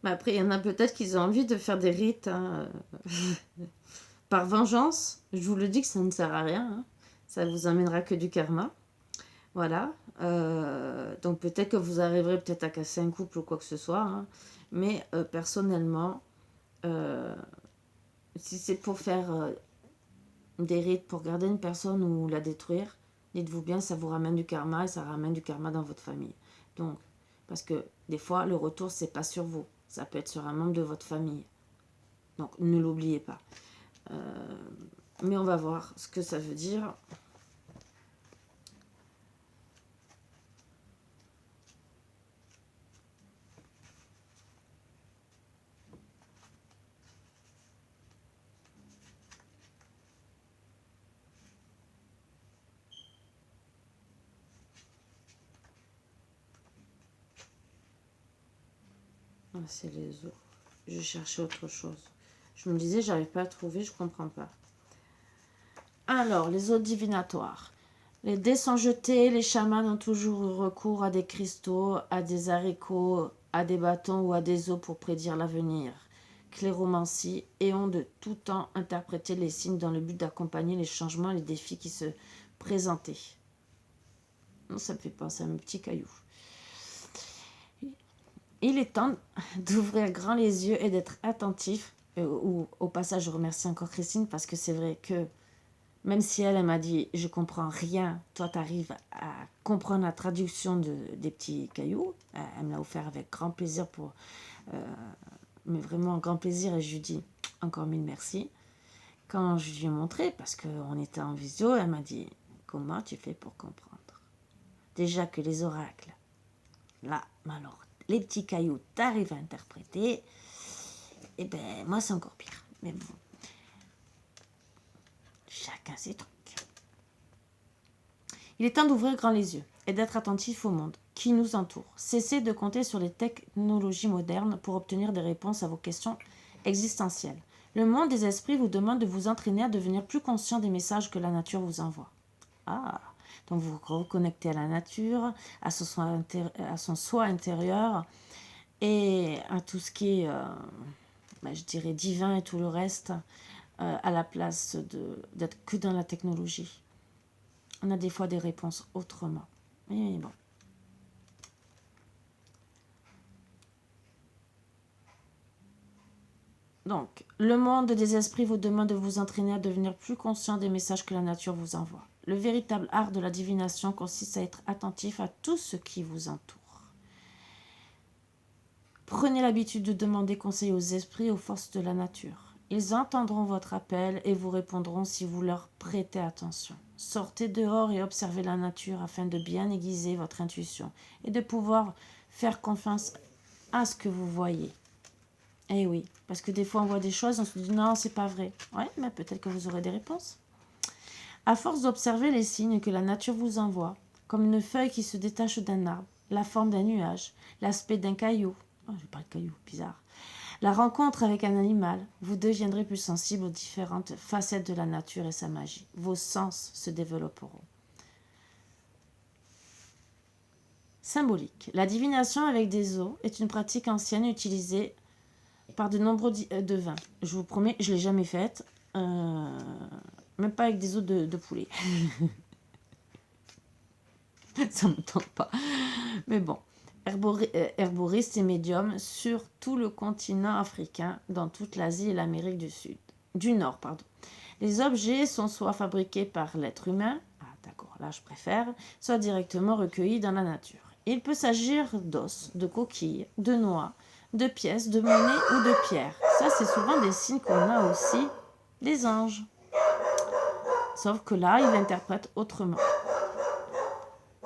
Mais après, il y en a peut-être qui ont envie de faire des rites hein, par vengeance. Je vous le dis que ça ne sert à rien. Hein. Ça vous amènera que du karma. Voilà. Donc peut-être que vous arriverez peut-être à casser un couple ou quoi que ce soit. Hein. Mais personnellement, euh, si c'est pour faire des rites pour garder une personne ou la détruire, dites-vous bien, ça vous ramène du karma et ça ramène du karma dans votre famille. Donc, parce que des fois, le retour, c'est pas sur vous. Ça peut être sur un membre de votre famille. Donc, ne l'oubliez pas. Mais on va voir ce que ça veut dire. Ah, c'est les os. Je cherchais autre chose. Je me disais, j'arrive pas à trouver, je comprends pas. Alors, les os divinatoires. Les dés sont jetés, les chamans ont toujours eu recours à des cristaux, à des haricots, à des bâtons ou à des os pour prédire l'avenir. Cléromancie et ont de tout temps interprété les signes dans le but d'accompagner les changements et les défis qui se présentaient. Ça me fait penser à un petit caillou. Il est temps d'ouvrir grand les yeux et d'être attentif. Au passage, je remercie encore Christine parce que c'est vrai que même si elle m'a dit je comprends rien, toi tu arrives à comprendre la traduction des petits cailloux. Elle me l'a offert avec grand plaisir mais vraiment grand plaisir et je lui dis encore mille merci. Quand je lui ai montré, parce qu'on était en visio, elle m'a dit comment tu fais pour comprendre. Déjà que les oracles, là, alors, les petits cailloux, t'arrives à interpréter, et ben moi c'est encore pire. Mais bon, chacun ses trucs. Il est temps d'ouvrir grand les yeux et d'être attentif au monde qui nous entoure. Cessez de compter sur les technologies modernes pour obtenir des réponses à vos questions existentielles. Le monde des esprits vous demande de vous entraîner à devenir plus conscient des messages que la nature vous envoie. Ah, donc vous vous reconnectez à la nature, à son soi intérieur et à tout ce qui est, je dirais, divin et tout le reste, à la place d'être que dans la technologie. On a des fois des réponses autrement. Mais bon. Donc, le monde des esprits vous demande de vous entraîner à devenir plus conscient des messages que la nature vous envoie. Le véritable art de la divination consiste à être attentif à tout ce qui vous entoure. Prenez l'habitude de demander conseil aux esprits et aux forces de la nature. Ils entendront votre appel et vous répondront si vous leur prêtez attention. Sortez dehors et observez la nature afin de bien aiguiser votre intuition et de pouvoir faire confiance à ce que vous voyez. Eh oui, parce que des fois on voit des choses, on se dit non, c'est pas vrai. Ouais, mais peut-être que vous aurez des réponses. À force d'observer les signes que la nature vous envoie, comme une feuille qui se détache d'un arbre, la forme d'un nuage, l'aspect d'un caillou, je parle de caillou, bizarre, la rencontre avec un animal, vous deviendrez plus sensible aux différentes facettes de la nature et sa magie. Vos sens se développeront. Symbolique. La divination avec des os est une pratique ancienne utilisée par de nombreux devins. Je vous promets, je ne l'ai jamais faite. Même pas avec des os de poulet. Ça ne me tente pas. Mais bon. Herboristes et médiums sur tout le continent africain, dans toute l'Asie et l'Amérique du Nord. Les objets sont soit fabriqués par l'être humain, d'accord, là je préfère, soit directement recueillis dans la nature. Il peut s'agir d'os, de coquilles, de noix, de pièces, de monnaie ou de pierres. Ça, c'est souvent des signes qu'on a aussi des anges. Sauf que là, il interprète autrement.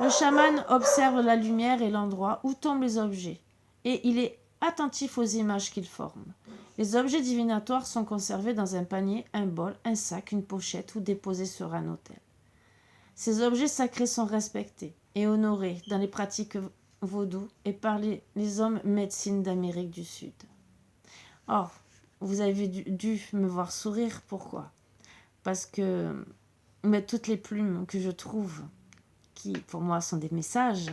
Le chaman observe la lumière et l'endroit où tombent les objets, et il est attentif aux images qu'ils forment. Les objets divinatoires sont conservés dans un panier, un bol, un sac, une pochette ou déposés sur un autel. Ces objets sacrés sont respectés et honorés dans les pratiques vaudou et par les hommes médecine d'Amérique du Sud. Or, vous avez dû me voir sourire. Pourquoi ? Parce que toutes les plumes que je trouve, qui pour moi sont des messages,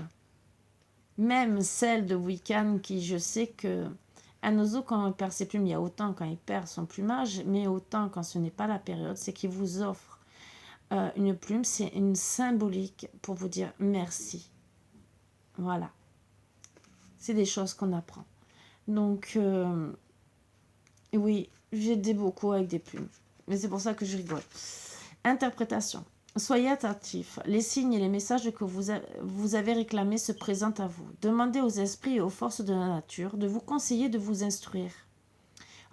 même celles de Wiccan qui je sais que Un oiseau, quand il perd ses plumes, il y a autant quand il perd son plumage, mais autant quand ce n'est pas la période, c'est qu'il vous offre une plume, c'est une symbolique pour vous dire merci. Voilà. C'est des choses qu'on apprend. Donc, oui, j'aidais beaucoup avec des plumes. Mais c'est pour ça que je rigole. Interprétation. Soyez attentifs. Les signes et les messages que vous avez réclamés se présentent à vous. Demandez aux esprits et aux forces de la nature de vous conseiller, de vous instruire.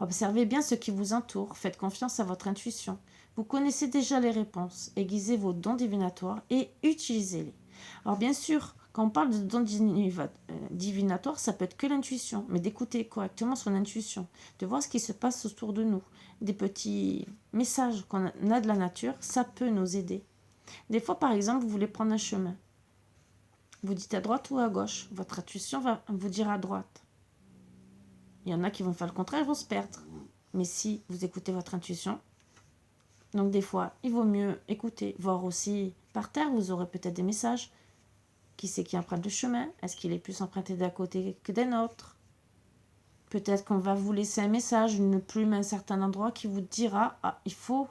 Observez bien ce qui vous entoure. Faites confiance à votre intuition. Vous connaissez déjà les réponses. Aiguisez vos dons divinatoires et utilisez-les. Alors bien sûr, quand on parle de dons divinatoires, ça peut être que l'intuition, mais d'écouter correctement son intuition, de voir ce qui se passe autour de nous. Des petits messages qu'on a de la nature, ça peut nous aider. Des fois, par exemple, vous voulez prendre un chemin. Vous dites à droite ou à gauche. Votre intuition va vous dire à droite. Il y en a qui vont faire le contraire, ils vont se perdre. Mais si vous écoutez votre intuition, donc des fois, il vaut mieux écouter, voir aussi par terre, vous aurez peut-être des messages. Qui c'est qui emprunte le chemin? Est-ce qu'il est plus emprunté d'un côté que d'un autre? Peut-être qu'on va vous laisser un message, une plume à un certain endroit qui vous dira « Ah, il faut »,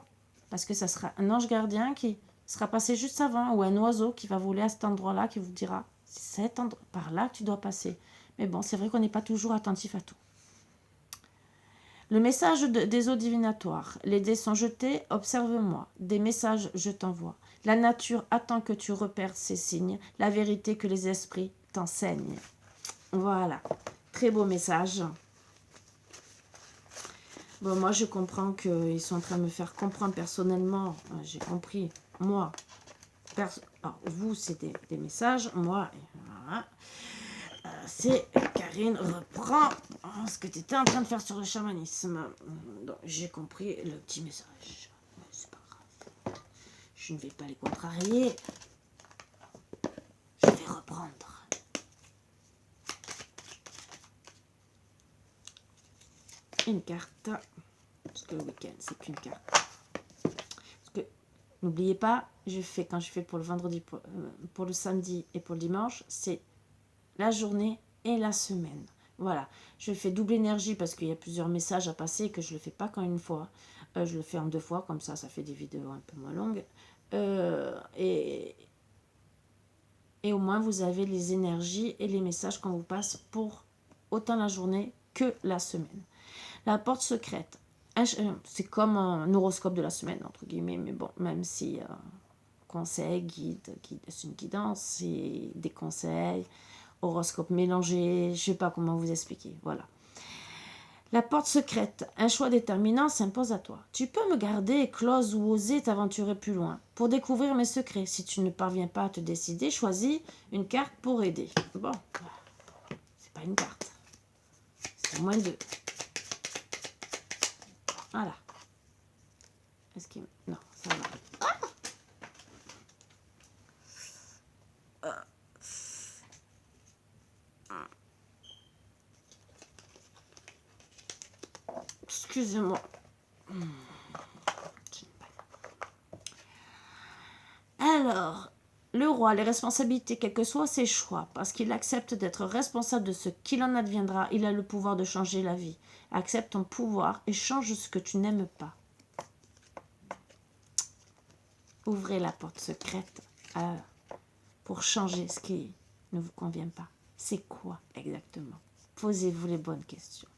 parce que ça sera un ange gardien qui sera passé juste avant, ou un oiseau qui va voler à cet endroit-là, qui vous dira « C'est cet endroit, par là que tu dois passer ». Mais bon, c'est vrai qu'on n'est pas toujours attentif à tout. Le message des eaux divinatoires. Les dés sont jetés, observe-moi. Des messages, je t'envoie. La nature attend que tu repères ces signes, la vérité que les esprits t'enseignent. Voilà, très beau message. Bon, moi, je comprends qu'ils sont en train de me faire comprendre personnellement. J'ai compris, moi. Alors, vous, c'est des messages. Moi, voilà. C'est Karine reprend ce que tu étais en train de faire sur le chamanisme. Donc, j'ai compris le petit message. C'est pas grave. Je ne vais pas les contrarier. Je vais reprendre. Une carte. Parce que le week-end, c'est qu'une carte. Parce que, n'oubliez pas, quand je fais pour le vendredi, pour le samedi et pour le dimanche, c'est la journée et la semaine. Voilà, je fais double énergie parce qu'il y a plusieurs messages à passer et que je ne le fais pas qu'en une fois. Je le fais en 2 fois, comme ça fait des vidéos un peu moins longues. Et au moins, vous avez les énergies et les messages qu'on vous passe pour autant la journée que la semaine. La porte secrète, c'est comme un horoscope de la semaine, entre guillemets, mais bon, même si conseil, guide, c'est une guidance, c'est des conseils, horoscope mélangé, je ne sais pas comment vous expliquer, voilà. La porte secrète, un choix déterminant s'impose à toi. Tu peux me garder close ou oser t'aventurer plus loin pour découvrir mes secrets. Si tu ne parviens pas à te décider, choisis une carte pour aider. Bon, c'est pas une carte, c'est au moins 2. Voilà. Est-ce qu'il... Non, ça va. Excusez-moi. Alors, le roi, les responsabilités, quels que soient ses choix, parce qu'il accepte d'être responsable de ce qu'il en adviendra, il a le pouvoir de changer la vie. Accepte ton pouvoir et change ce que tu n'aimes pas. Ouvrez la porte secrète pour changer ce qui ne vous convient pas. C'est quoi exactement? Posez-vous les bonnes questions.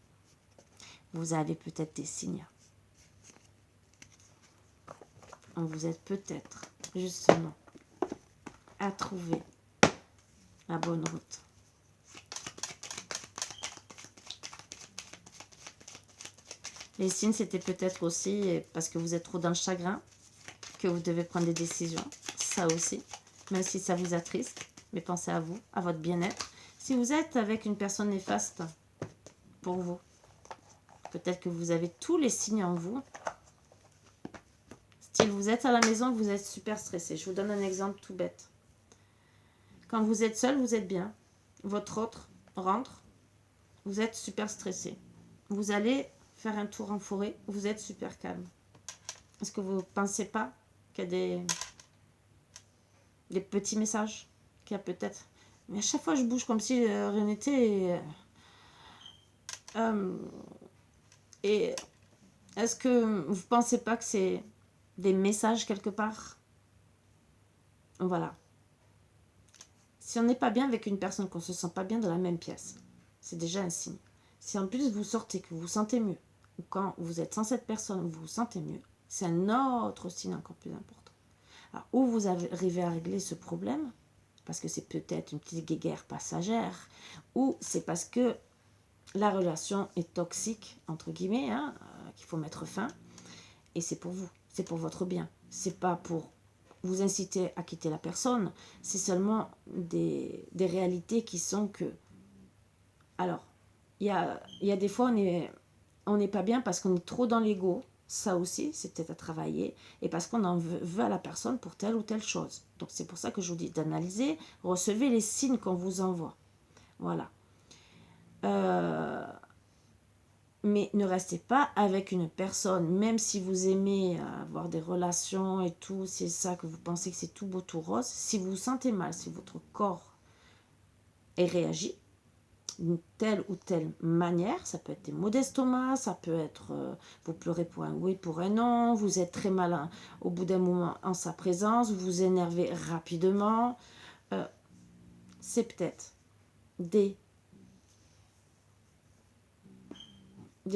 Vous avez peut-être des signes. Vous êtes peut-être, justement, à trouver la bonne route. Les signes, c'était peut-être aussi parce que vous êtes trop dans le chagrin, que vous devez prendre des décisions. Ça aussi, même si ça vous attriste, mais pensez à vous, à votre bien-être. Si vous êtes avec une personne néfaste pour vous, peut-être que vous avez tous les signes en vous. Style, vous êtes à la maison, vous êtes super stressé. Je vous donne un exemple tout bête. Quand vous êtes seul, vous êtes bien. Votre autre rentre, vous êtes super stressé. Vous allez faire un tour en forêt, vous êtes super calme. Est-ce que vous ne pensez pas qu'il y a des petits messages qu'il y a peut-être? Mais à chaque fois, je bouge comme si rien n'était. Et est-ce que vous ne pensez pas que c'est des messages quelque part? Voilà. Si on n'est pas bien avec une personne, qu'on ne se sent pas bien dans la même pièce, c'est déjà un signe. Si en plus vous sortez, que vous vous sentez mieux, ou quand vous êtes sans cette personne, vous vous sentez mieux, c'est un autre signe encore plus important. Alors, où vous arrivez à régler ce problème, parce que c'est peut-être une petite guéguerre passagère, ou c'est parce que la relation est toxique, entre guillemets, qu'il faut mettre fin, et c'est pour vous, c'est pour votre bien. C'est pas pour vous inciter à quitter la personne, c'est seulement des réalités qui sont que... Alors, il y a des fois, on n'est pas bien parce qu'on est trop dans l'ego, ça aussi, c'est peut-être à travailler, et parce qu'on en veut à la personne pour telle ou telle chose. Donc c'est pour ça que je vous dis d'analyser, recevez les signes qu'on vous envoie. Voilà. Mais ne restez pas avec une personne, même si vous aimez avoir des relations et tout, c'est ça que vous pensez que c'est tout beau, tout rose. Si vous vous sentez mal, si votre corps est réagi d'une telle ou telle manière, ça peut être des maux d'estomac, ça peut être vous pleurez pour un oui, pour un non, vous êtes très malin au bout d'un moment en sa présence, vous vous énervez rapidement, c'est peut-être des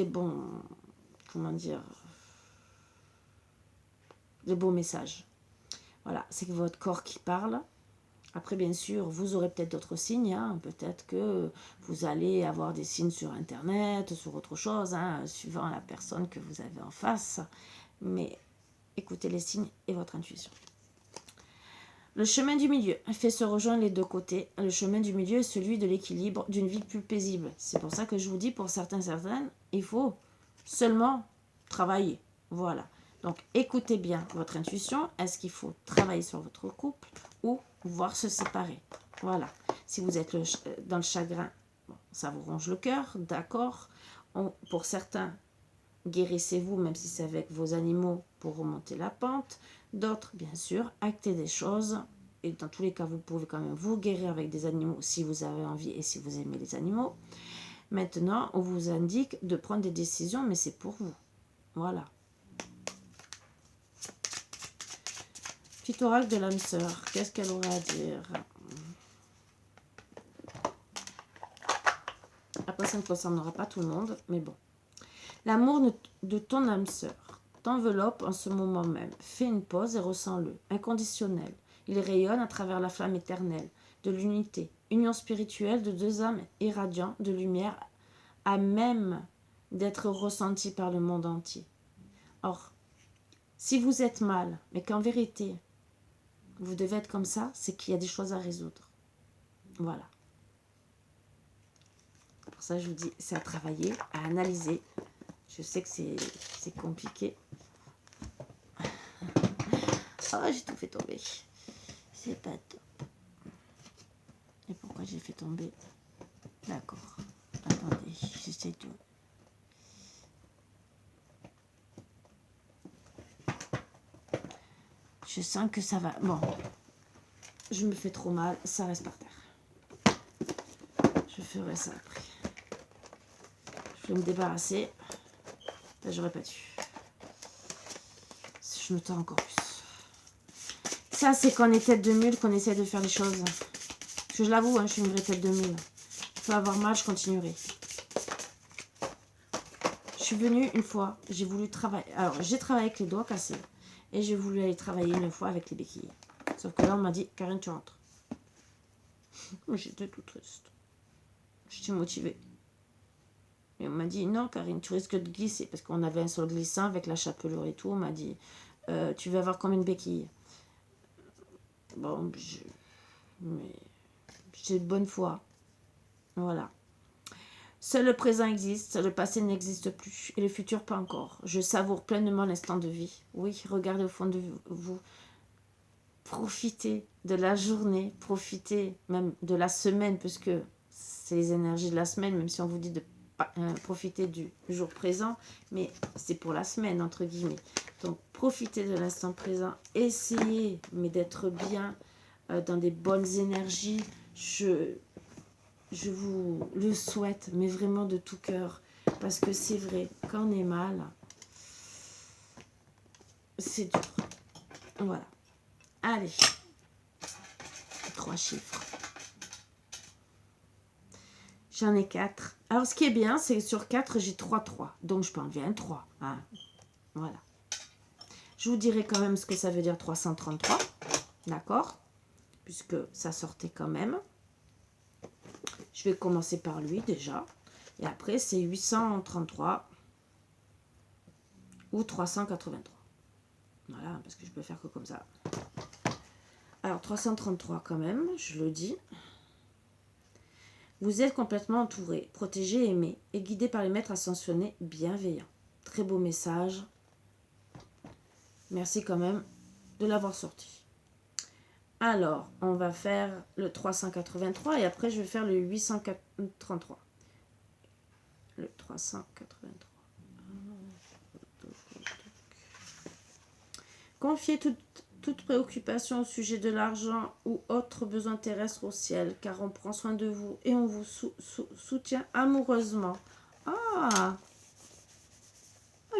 bons, comment dire, des beaux messages. Voilà, c'est que votre corps qui parle. Après, bien sûr, vous aurez peut-être d'autres signes. Peut-être que vous allez avoir des signes sur Internet, sur autre chose, suivant la personne que vous avez en face. Mais écoutez les signes et votre intuition. Le chemin du milieu fait se rejoindre les deux côtés. Le chemin du milieu est celui de l'équilibre, d'une vie plus paisible. C'est pour ça que je vous dis, pour certaines, il faut seulement travailler. Voilà. Donc, écoutez bien votre intuition. Est-ce qu'il faut travailler sur votre couple ou voir se séparer? Voilà. Si vous êtes dans le chagrin, bon, ça vous ronge le cœur, d'accord. Pour certains, guérissez-vous, même si c'est avec vos animaux, pour remonter la pente. D'autres, bien sûr, actez des choses. Et dans tous les cas, vous pouvez quand même vous guérir avec des animaux si vous avez envie et si vous aimez les animaux. Maintenant, on vous indique de prendre des décisions, mais c'est pour vous. Voilà. Petit oracle de l'âme sœur, qu'est-ce qu'elle aurait à dire? Après, ça ne concernera pas tout le monde, mais bon. L'amour de ton âme sœur t'enveloppe en ce moment même. Fais une pause et ressens-le, inconditionnel. Il rayonne à travers la flamme éternelle de l'unité, union spirituelle de deux âmes irradiant de lumière, à même d'être ressenti par le monde entier. Or, si vous êtes mal, mais qu'en vérité, vous devez être comme ça, c'est qu'il y a des choses à résoudre. Voilà. Pour ça, je vous dis, c'est à travailler, à analyser. Je sais que c'est compliqué. Oh, j'ai tout fait tomber. C'est pas top. Et pourquoi j'ai fait tomber? D'accord. Attendez, j'essaie de... Je sens que ça va... Bon. Je me fais trop mal, ça reste par terre. Je ferai ça après. Je vais me débarrasser. Là, j'aurais pas dû. Je me tends encore plus. Ça, c'est qu'on est tête de mule, qu'on essaie de faire les choses. Parce que je l'avoue, je suis une vraie tête de mule. Je peux avoir mal, je continuerai. Je suis venue une fois, j'ai voulu travailler. Alors, j'ai travaillé avec les doigts cassés. Et j'ai voulu aller travailler une fois avec les béquilles. Sauf que là, on m'a dit, Karine, tu rentres. J'étais tout triste. J'étais motivée. Et on m'a dit, non, Karine, tu risques de glisser. Parce qu'on avait un sol glissant avec la chapelure et tout. On m'a dit, tu vas avoir combien de béquilles? Bon, mais j'ai de bonne foi. Voilà. Seul le présent existe, le passé n'existe plus, et le futur pas encore. Je savoure pleinement l'instant de vie. Oui, regardez au fond de vous. Profitez de la journée, profitez même de la semaine, puisque c'est les énergies de la semaine, même si on vous dit de profiter du jour présent, mais c'est pour la semaine, entre guillemets. Donc, profitez de l'instant présent, essayez, mais d'être bien, dans des bonnes énergies. Je vous le souhaite, mais vraiment de tout cœur. Parce que c'est vrai, quand on est mal, c'est dur. Voilà. Allez. 3 chiffres. J'en ai 4. Alors, ce qui est bien, c'est que sur 4, j'ai 3 3. Donc, je peux enlever un 3. Hein. Voilà. Je vous dirai quand même ce que ça veut dire 333. D'accord? Puisque ça sortait quand même. Je vais commencer par lui déjà. Et après, c'est 833 ou 383. Voilà, parce que je peux faire que comme ça. Alors, 333 quand même, je le dis. Vous êtes complètement entouré, protégé, aimé et guidé par les maîtres ascensionnés bienveillants. Très beau message. Merci quand même de l'avoir sorti. Alors, on va faire le 383 et après je vais faire le 833. Le 383. Confiez toute préoccupation au sujet de l'argent ou autre besoin terrestre au ciel, car on prend soin de vous et on vous soutient amoureusement. Ah,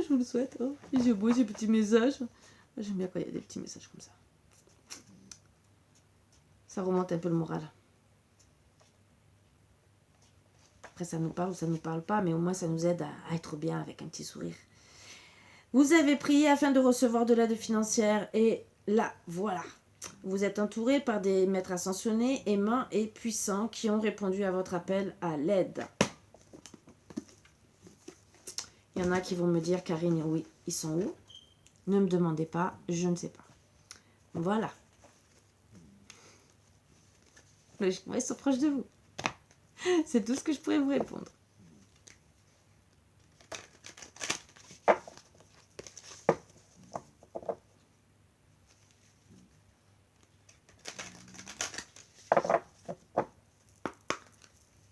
je vous le souhaite. Oh. J'ai beau ces petits messages. J'aime bien quand il y a des petits messages comme ça. Ça remonte un peu le moral. Après, ça nous parle ou ça ne nous parle pas, mais au moins ça nous aide à être bien avec un petit sourire. Vous avez prié afin de recevoir de l'aide financière et là, voilà. Vous êtes entouré par des maîtres ascensionnés, aimants et puissants qui ont répondu à votre appel à l'aide. Il y en a qui vont me dire, Karine, oui, ils sont où? Ne me demandez pas, je ne sais pas. Voilà. Mais ils sont proches de vous. C'est tout ce que je pourrais vous répondre.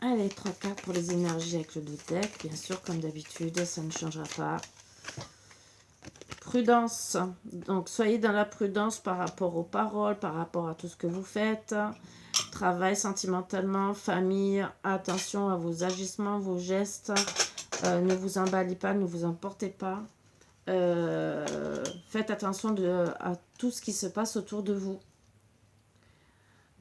Allez, 3 cartes pour les énergies avec le deck. Bien sûr, comme d'habitude, ça ne changera pas. Prudence. Donc, soyez dans la prudence par rapport aux paroles, par rapport à tout ce que vous faites. Travail sentimentalement, famille, attention à vos agissements, vos gestes. Ne vous emballez pas, ne vous emportez pas. Faites attention à tout ce qui se passe autour de vous.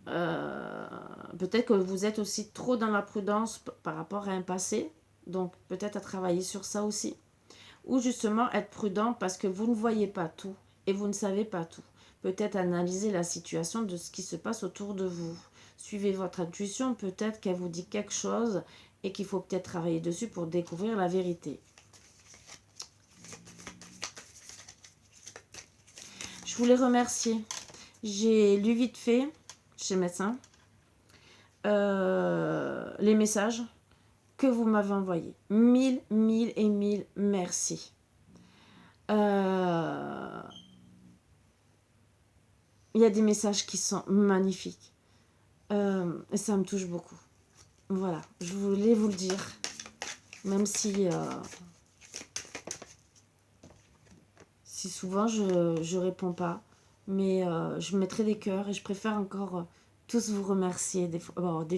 Peut-être que vous êtes aussi trop dans la prudence par rapport à un passé. Donc, peut-être à travailler sur ça aussi. Ou justement être prudent parce que vous ne voyez pas tout et vous ne savez pas tout. Peut-être analyser la situation de ce qui se passe autour de vous. Suivez votre intuition, peut-être qu'elle vous dit quelque chose et qu'il faut peut-être travailler dessus pour découvrir la vérité. Je voulais remercier. J'ai lu vite fait chez médecin les messages que vous m'avez envoyés. Mille et mille merci. Il y a des messages qui sont magnifiques. Et ça me touche beaucoup. Voilà, je voulais vous le dire. Même si souvent je réponds pas. Mais je mettrai des cœurs et je préfère encore tous vous remercier. Des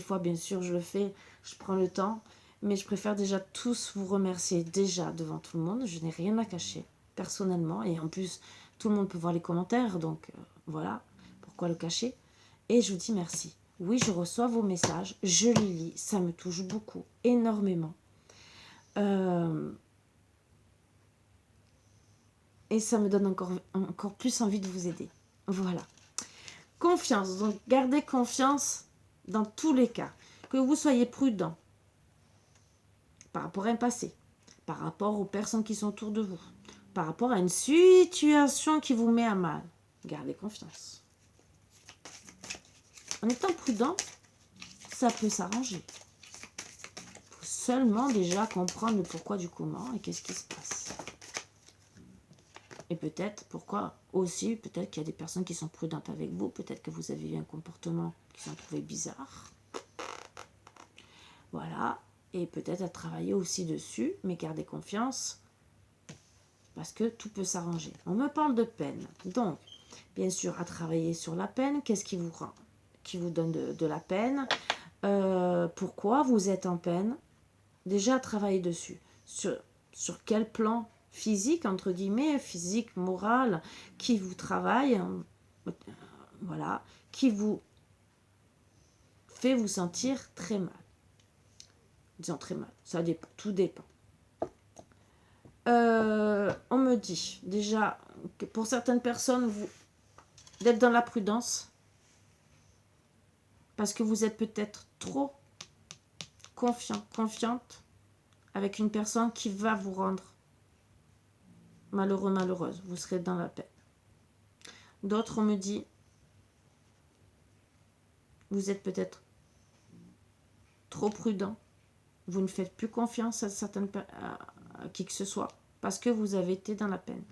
fois, bien sûr, je le fais. Je prends le temps. Mais je préfère déjà tous vous remercier déjà devant tout le monde. Je n'ai rien à cacher, personnellement. Et en plus, tout le monde peut voir les commentaires. Donc, voilà. Pourquoi le cacher? Et je vous dis merci. Oui, je reçois vos messages. Je les lis. Ça me touche beaucoup. Énormément. Et ça me donne encore plus envie de vous aider. Voilà. Confiance. Donc, gardez confiance dans tous les cas. Que vous soyez prudent par rapport à un passé, par rapport aux personnes qui sont autour de vous, par rapport à une situation qui vous met à mal. Gardez confiance. En étant prudent, ça peut s'arranger. Il faut seulement déjà comprendre le pourquoi du comment et qu'est-ce qui se passe. Et peut-être, pourquoi aussi, peut-être qu'il y a des personnes qui sont prudentes avec vous, peut-être que vous avez eu un comportement qui sont trouvés bizarre. Voilà. Et peut-être à travailler aussi dessus, mais gardez confiance, parce que tout peut s'arranger. On me parle de peine. Donc, bien sûr, à travailler sur la peine. Qu'est-ce qui vous donne de la peine? Pourquoi vous êtes en peine? Déjà, à travailler dessus. sur quel plan physique, entre guillemets, physique, moral, qui vous travaille, voilà, qui vous fait vous sentir très mal. Disons très mal, ça dépend, tout dépend. On me dit déjà que pour certaines personnes, d'être dans la prudence, parce que vous êtes peut-être trop confiante avec une personne qui va vous rendre malheureux, malheureuse. Vous serez dans la peine. D'autres, on me dit, vous êtes peut-être trop prudent. Vous ne faites plus confiance à qui que ce soit parce que vous avez été dans la peine.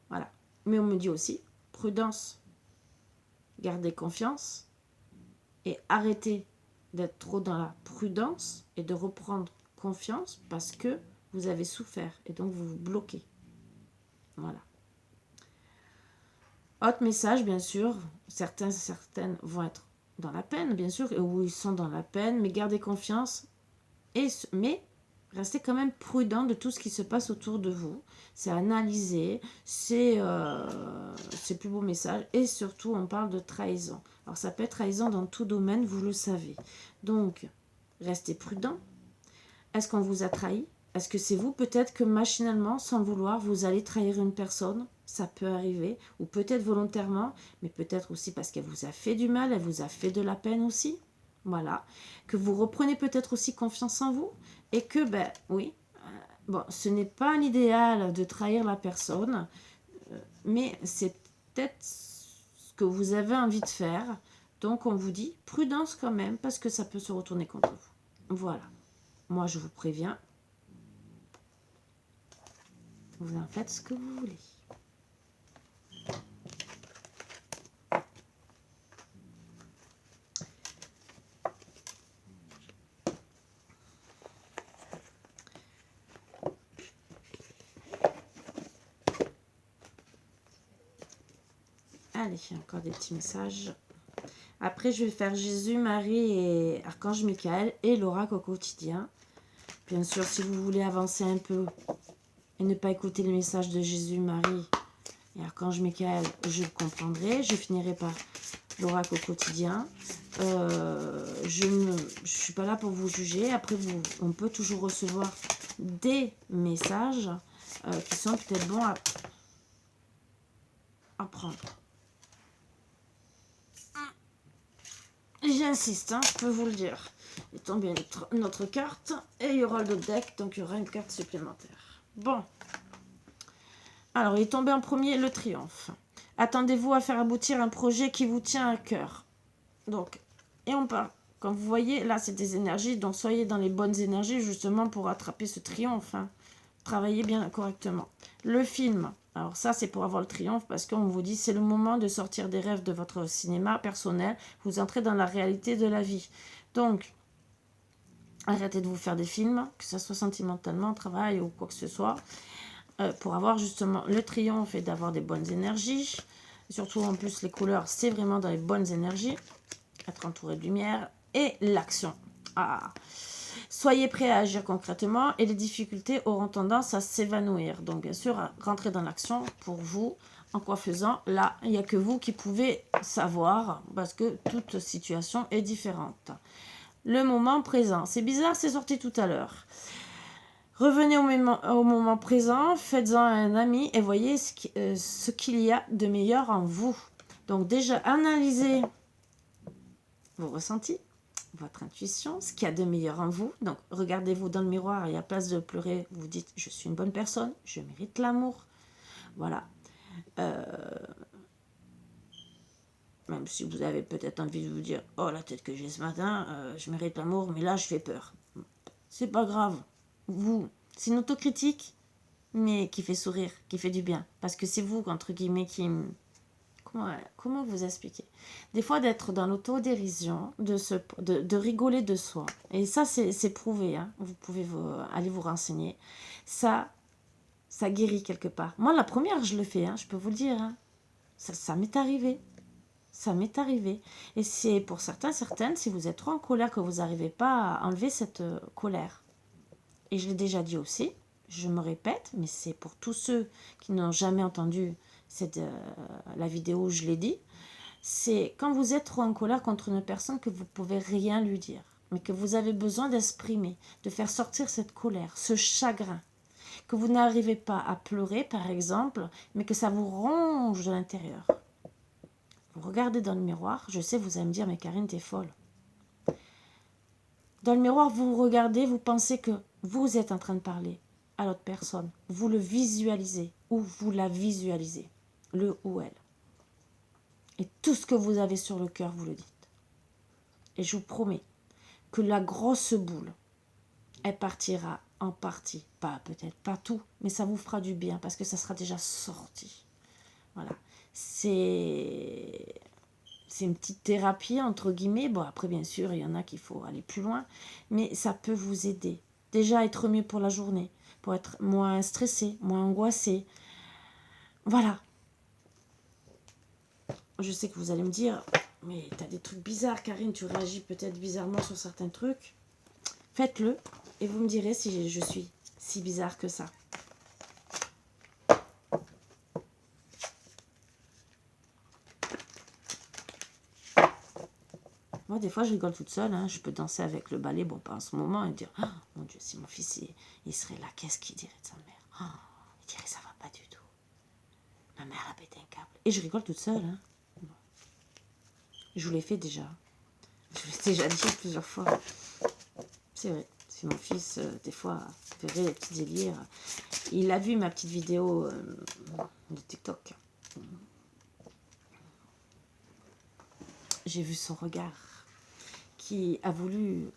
Voilà. Mais on me dit aussi, prudence, gardez confiance et arrêtez d'être trop dans la prudence et de reprendre confiance parce que vous avez souffert et donc vous vous bloquez. Voilà. Autre message, bien sûr, certaines vont être dans la peine, bien sûr, ou ils sont dans la peine, mais gardez confiance, mais restez quand même prudent de tout ce qui se passe autour de vous. C'est analyser, c'est plus beau message, et surtout on parle de trahison. Alors ça peut être trahison dans tout domaine, vous le savez. Donc, restez prudent. Est-ce qu'on vous a trahi? Est-ce que c'est vous? Peut-être que machinalement, sans le vouloir, vous allez trahir une personne. Ça peut arriver. Ou peut-être volontairement, mais peut-être aussi parce qu'elle vous a fait du mal, elle vous a fait de la peine aussi. Voilà. Que vous reprenez peut-être aussi confiance en vous. Et que, oui, bon, ce n'est pas un idéal de trahir la personne, mais c'est peut-être ce que vous avez envie de faire. Donc, on vous dit prudence quand même, parce que ça peut se retourner contre vous. Voilà. Moi, je vous préviens. Vous en faites ce que vous voulez. Allez, encore des petits messages. Après, je vais faire Jésus, Marie et Archange Michael et l'oracle au quotidien. Bien sûr, si vous voulez avancer un peu et ne pas écouter les messages de Jésus, Marie et Archange Michael, je le comprendrai. Je finirai par l'oracle au quotidien. Je ne suis pas là pour vous juger. Après, on peut toujours recevoir des messages qui sont peut-être bons à prendre. J'insiste, je peux vous le dire. Il est tombé une autre carte et il y aura le deck, donc il y aura une carte supplémentaire. Bon. Alors, il est tombé en premier le triomphe. Attendez-vous à faire aboutir un projet qui vous tient à cœur. Donc, et on parle. Comme vous voyez, là, c'est des énergies, donc soyez dans les bonnes énergies justement pour attraper ce triomphe. Travaillez bien correctement. Le film. Alors ça, c'est pour avoir le triomphe parce qu'on vous dit c'est le moment de sortir des rêves de votre cinéma personnel. Vous entrez dans la réalité de la vie. Donc, arrêtez de vous faire des films, que ce soit sentimentalement, travail ou quoi que ce soit, pour avoir justement le triomphe et d'avoir des bonnes énergies. Surtout en plus, les couleurs, c'est vraiment dans les bonnes énergies. Être entouré de lumière et l'action. Soyez prêts à agir concrètement et les difficultés auront tendance à s'évanouir. Donc bien sûr, rentrez dans l'action pour vous. En quoi faisant? Là, il n'y a que vous qui pouvez savoir parce que toute situation est différente. Le moment présent. C'est bizarre, c'est sorti tout à l'heure. Revenez au moment présent, faites-en un ami et voyez ce qu'il y a de meilleur en vous. Donc déjà, analysez vos ressentis, votre intuition, ce qu'il y a de meilleur en vous. Donc, regardez-vous dans le miroir et à place de pleurer, vous dites « Je suis une bonne personne, je mérite l'amour. » Voilà. Même si vous avez peut-être envie de vous dire « Oh, la tête que j'ai ce matin, je mérite l'amour, mais là, je fais peur. » C'est pas grave. C'est une autocritique, mais qui fait sourire, qui fait du bien. Parce que c'est vous, entre guillemets, qui... Comment vous expliquer? Des fois, d'être dans l'autodérision, de rigoler de soi. Et ça, c'est prouvé. Vous pouvez aller vous renseigner. Ça guérit quelque part. Moi, la première, je le fais. Je peux vous le dire. Ça m'est arrivé. Ça m'est arrivé. Et c'est pour certaines, si vous êtes trop en colère, que vous n'arrivez pas à enlever cette colère. Et je l'ai déjà dit aussi, je me répète, mais c'est pour tous ceux qui n'ont jamais entendu la vidéo où je l'ai dit, c'est quand vous êtes trop en colère contre une personne que vous ne pouvez rien lui dire, mais que vous avez besoin d'exprimer, de faire sortir cette colère, ce chagrin, que vous n'arrivez pas à pleurer par exemple, mais que ça vous ronge de l'intérieur. Vous regardez dans le miroir, je sais, vous allez me dire, mais Karine, t'es folle. Dans le miroir, vous regardez, vous pensez que vous êtes en train de parler à l'autre personne. Vous le visualisez ou vous la visualisez, le ou elle. Et tout ce que vous avez sur le cœur, vous le dites. Et je vous promets que la grosse boule, elle partira en partie. Pas peut-être pas tout, mais ça vous fera du bien parce que ça sera déjà sorti. Voilà. C'est une petite thérapie, entre guillemets. Bon, après, bien sûr, il y en a qu'il faut aller plus loin. Mais ça peut vous aider. Déjà, à être mieux pour la journée. Pour être moins stressé, moins angoissé. Voilà. Je sais que vous allez me dire, mais t'as des trucs bizarres, Karine. Tu réagis peut-être bizarrement sur certains trucs. Faites-le. Et vous me direz si je suis si bizarre que ça. Moi, des fois, je rigole toute seule. Hein. Je peux danser avec le balai, bon, pas en ce moment, et dire oh, mon Dieu, si mon fils il serait là, qu'est-ce qu'il dirait de sa mère oh, il dirait ça va pas du tout. Ma mère a pété un câble. Et je rigole toute seule. Hein. Bon. Je vous l'ai fait déjà. Je vous l'ai déjà dit plusieurs fois. C'est vrai. Si mon fils, des fois, ferait des petits délires. Il a vu ma petite vidéo de TikTok. J'ai vu son regard qui a voulu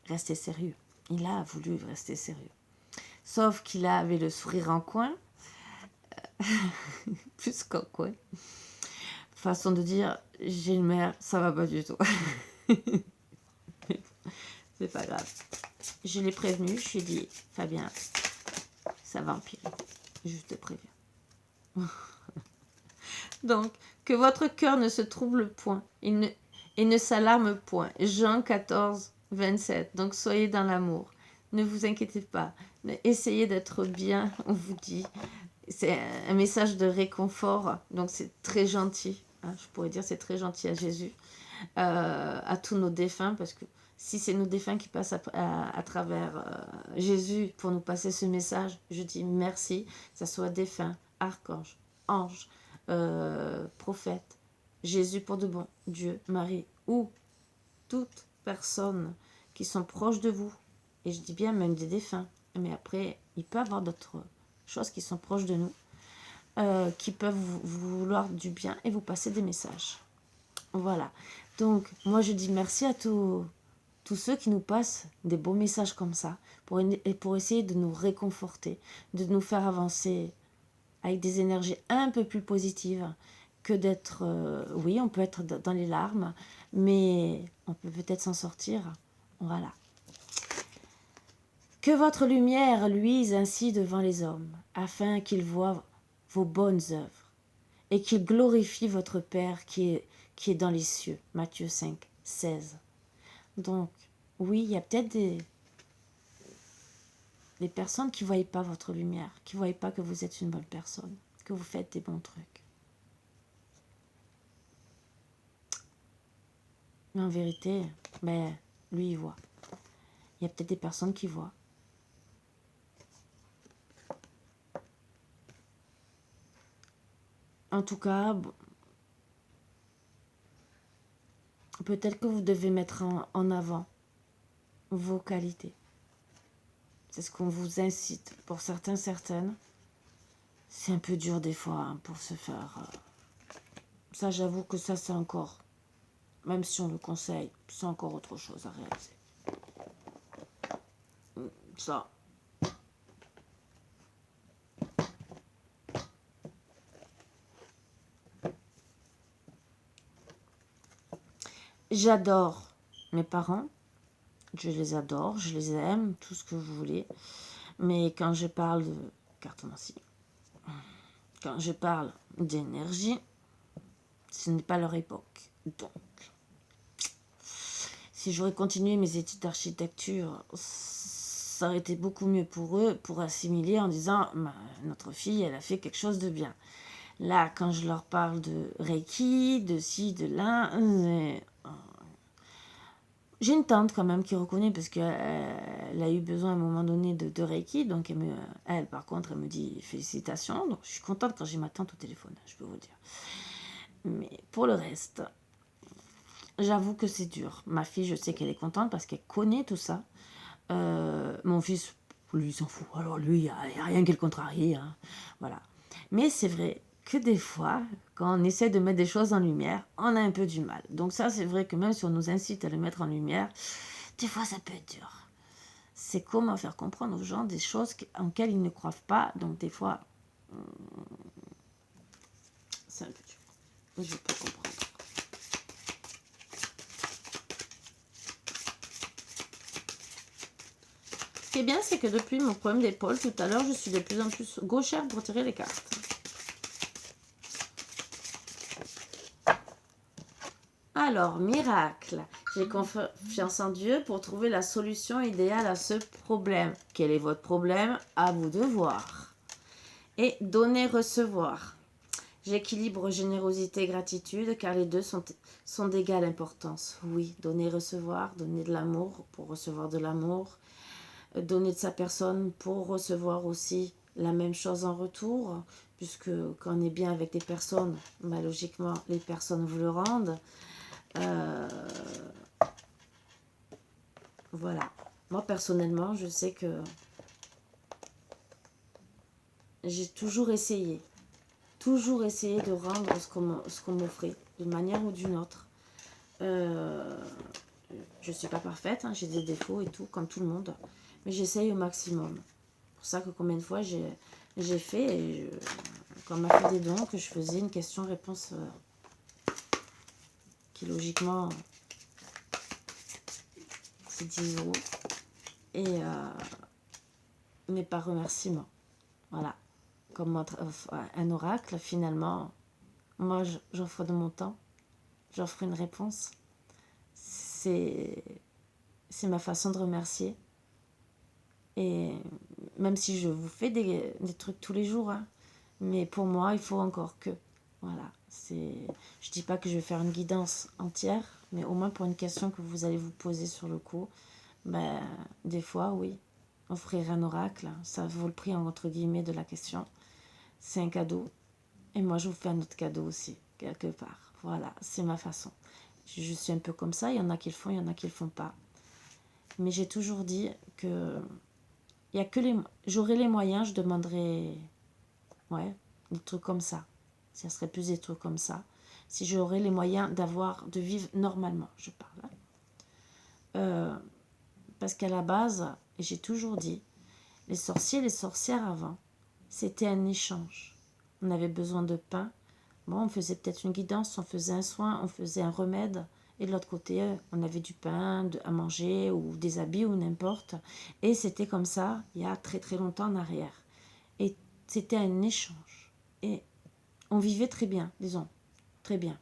rester sérieux. Il a voulu rester sérieux. Sauf qu'il avait le sourire en coin. Plus qu'en coin. Façon de dire, j'ai une mère, ça va pas du tout. C'est pas grave. Je l'ai prévenu, je lui ai dit, Fabien, ça va empirer. Je te préviens. Donc, que votre cœur ne se trouble point et ne s'alarme point. Jean 14, 27. Donc, soyez dans l'amour. Ne vous inquiétez pas. Essayez d'être bien, on vous dit. C'est un message de réconfort. Donc, c'est très gentil. Hein, je pourrais dire c'est très gentil à Jésus. À tous nos défunts, parce que si c'est nos défunts qui passent à travers Jésus pour nous passer ce message, je dis merci, que ce soit défunts, archanges, anges, prophètes, Jésus pour de bon, Dieu, Marie, ou toute personne qui sont proches de vous, et je dis bien même des défunts, mais après, il peut y avoir d'autres choses qui sont proches de nous, qui peuvent vous vouloir du bien et vous passer des messages. Voilà. Donc, moi, je dis merci à tous ceux qui nous passent des beaux messages comme ça pour essayer de nous réconforter, de nous faire avancer avec des énergies un peu plus positives que d'être... oui, on peut être dans les larmes, mais on peut peut-être s'en sortir. Voilà. Que votre lumière luise ainsi devant les hommes, afin qu'ils voient vos bonnes œuvres et qu'ils glorifient votre Père qui est dans les cieux. Matthieu 5, 16. Donc, oui, il y a peut-être des personnes qui ne voient pas votre lumière, qui ne voient pas que vous êtes une bonne personne, que vous faites des bons trucs. Mais en vérité, lui, il voit. Il y a peut-être des personnes qui voient. En tout cas, peut-être que vous devez mettre en avant vos qualités. C'est ce qu'on vous incite. Pour certains, certaines, c'est un peu dur des fois hein, pour se faire... Ça, j'avoue que ça, c'est encore... Même si on le conseille, c'est encore autre chose à réaliser. Ça. J'adore mes parents. Je les adore, je les aime, tout ce que vous voulez. Mais quand je parle de cartomancie, quand je parle d'énergie, Ce n'est pas leur époque. Donc, si j'aurais continué mes études d'architecture, ça aurait été beaucoup mieux pour eux, pour assimiler en disant notre fille, elle a fait quelque chose de bien. Là, quand je leur parle de Reiki, de ci, de là, j'ai une tante quand même qui reconnaît parce qu'elle a eu besoin à un moment donné de Reiki. Donc elle, par contre, elle me dit félicitations. Donc je suis contente quand j'ai ma tante au téléphone, je peux vous dire. Mais pour le reste, j'avoue que c'est dur. Ma fille, je sais qu'elle est contente parce qu'elle connaît tout ça. Mon fils, lui, il s'en fout. Alors lui, il n'y a rien qui le contrarie. Hein. Voilà. Mais c'est vrai que des fois, quand on essaie de mettre des choses en lumière, on a un peu du mal. Donc ça, c'est vrai que même si on nous incite à le mettre en lumière, des fois, ça peut être dur. C'est comment faire comprendre aux gens des choses en lesquelles ils ne croient pas. Donc des fois, c'est un peu dur. Je peux comprendre. Ce qui est bien, c'est que depuis mon problème d'épaule, tout à l'heure, je suis de plus en plus gauchère pour tirer les cartes. Alors, miracle. J'ai confiance en Dieu pour trouver la solution idéale à ce problème. Quel est votre problème? À vous de voir. Et donner, recevoir. J'équilibre générosité et gratitude car les deux sont d'égale importance. Oui, donner, recevoir, donner de l'amour pour recevoir de l'amour. Donner de sa personne pour recevoir aussi la même chose en retour. Puisque quand on est bien avec des personnes, bah, logiquement, les personnes vous le rendent. Voilà. Moi, personnellement, je sais que j'ai toujours essayé de rendre ce qu'on m'offrait, d'une manière ou d'une autre. Je ne suis pas parfaite, hein, j'ai des défauts et tout, comme tout le monde. Mais j'essaye au maximum. C'est pour ça que combien de fois j'ai fait, et quand on m'a fait des dons, que je faisais une question-réponse qui logiquement, c'est 10 euros. Et, mais par remerciement. Voilà. Comme un oracle, finalement, moi j'offre de mon temps, j'offre une réponse. C'est ma façon de remercier. Et même si je vous fais des trucs tous les jours, hein, mais pour moi, il faut encore que. Voilà. Je dis pas que je vais faire une guidance entière, mais au moins pour une question que vous allez vous poser sur le coup, ben, des fois, oui, offrir un oracle, ça vaut le prix entre guillemets de la question. C'est un cadeau. Et moi, je vous fais un autre cadeau aussi, quelque part. Voilà, c'est ma façon. Je suis un peu comme ça. Il y en a qui le font, il y en a qui le font pas. Mais j'ai toujours dit que il y a que j'aurai les moyens, je demanderai des trucs comme ça. Ça serait plus des trucs comme ça. Si j'aurais les moyens de vivre normalement, je parle. Parce qu'à la base, j'ai toujours dit, les sorciers et les sorcières avant, c'était un échange. On avait besoin de pain. Bon, on faisait peut-être une guidance, on faisait un soin, on faisait un remède. Et de l'autre côté, on avait du pain à manger ou des habits ou n'importe. Et c'était comme ça il y a très très longtemps en arrière. Et c'était un échange. Et on vivait très bien, disons. Très bien.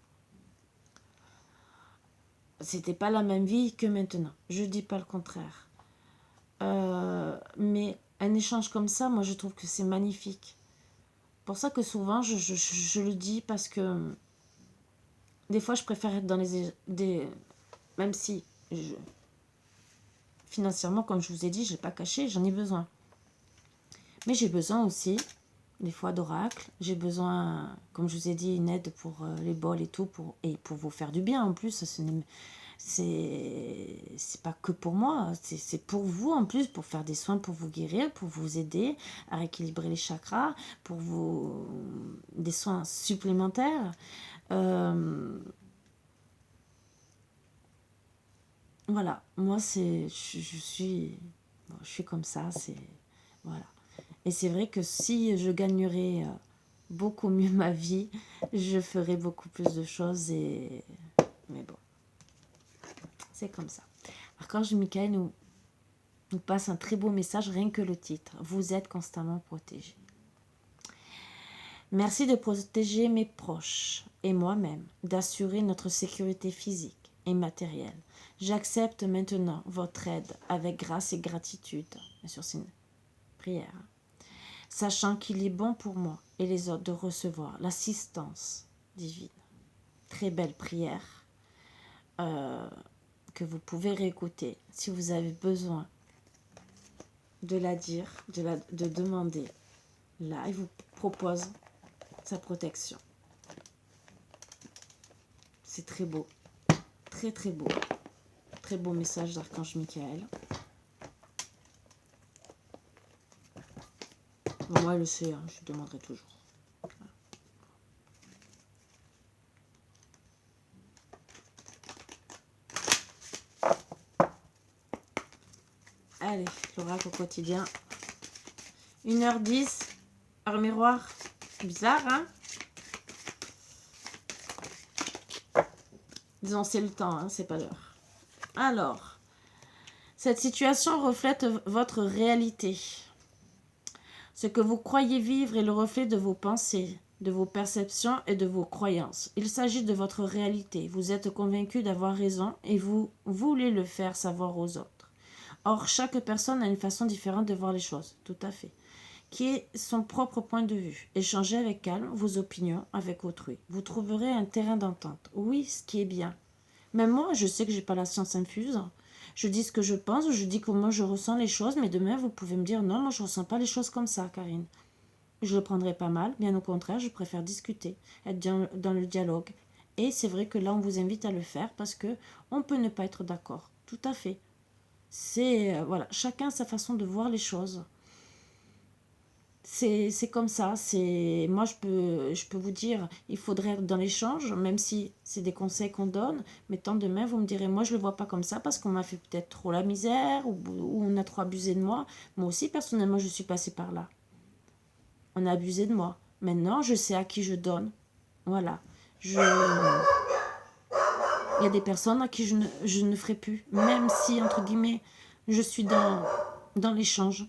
C'était pas la même vie que maintenant. Je dis pas le contraire. Mais un échange comme ça, moi je trouve que c'est magnifique. Pour ça que souvent je le dis parce que des fois je préfère être dans même si financièrement, comme je vous ai dit, je l'ai pas caché, j'en ai besoin. Mais j'ai besoin aussi des fois d'oracle. J'ai besoin, comme je vous ai dit, une aide pour les bols et tout, et pour vous faire du bien en plus. C'est pas que pour moi, c'est pour vous en plus, pour faire des soins, pour vous guérir, pour vous aider à rééquilibrer les chakras, pour vous des soins supplémentaires. Voilà, moi je suis comme ça, voilà. Et c'est vrai que si je gagnerais beaucoup mieux ma vie, je ferais beaucoup plus de choses mais bon, c'est comme ça. Archange Michael nous passe un très beau message, rien que le titre. Vous êtes constamment protégés. Merci de protéger mes proches et moi-même, d'assurer notre sécurité physique et matérielle. J'accepte maintenant votre aide avec grâce et gratitude. Bien sûr, c'est une prière. Sachant qu'il est bon pour moi et les autres de recevoir l'assistance divine. Très belle prière que vous pouvez réécouter si vous avez besoin de la dire, de demander. Là, il vous propose sa protection. C'est très beau. Très très beau. Très beau message d'Archange Michael. Bon, moi, elle le sait, hein, je lui demanderai toujours. Allez, l'oracle au quotidien. 1h10, heure miroir. Bizarre, hein? Disons, c'est le temps, hein, c'est pas l'heure. Alors, cette situation reflète votre réalité. Ce que vous croyez vivre est le reflet de vos pensées, de vos perceptions et de vos croyances. Il s'agit de votre réalité. Vous êtes convaincu d'avoir raison et vous voulez le faire savoir aux autres. Or, chaque personne a une façon différente de voir les choses, tout à fait, qui est son propre point de vue. Échangez avec calme vos opinions avec autrui. Vous trouverez un terrain d'entente. Oui, ce qui est bien. Même moi, je sais que j'ai pas la science infuse. Je dis ce que je pense, je dis comment je ressens les choses, mais demain, vous pouvez me dire non, moi je ressens pas les choses comme ça, Karine. Je le prendrai pas mal, bien au contraire, je préfère discuter, être dans le dialogue. Et c'est vrai que là, on vous invite à le faire parce que on peut ne pas être d'accord. Tout à fait. C'est voilà, chacun a sa façon de voir les choses. C'est comme ça. C'est moi je peux vous dire, il faudrait être dans l'échange, même si c'est des conseils qu'on donne. Mais tant demain vous me direz, moi je le vois pas comme ça parce qu'on m'a fait peut-être trop la misère ou on a trop abusé de moi. Moi aussi personnellement je suis passée par là. On a abusé de moi. Maintenant je sais à qui je donne. Voilà. Il y a des personnes à qui je ne ferai plus, même si entre guillemets je suis dans l'échange.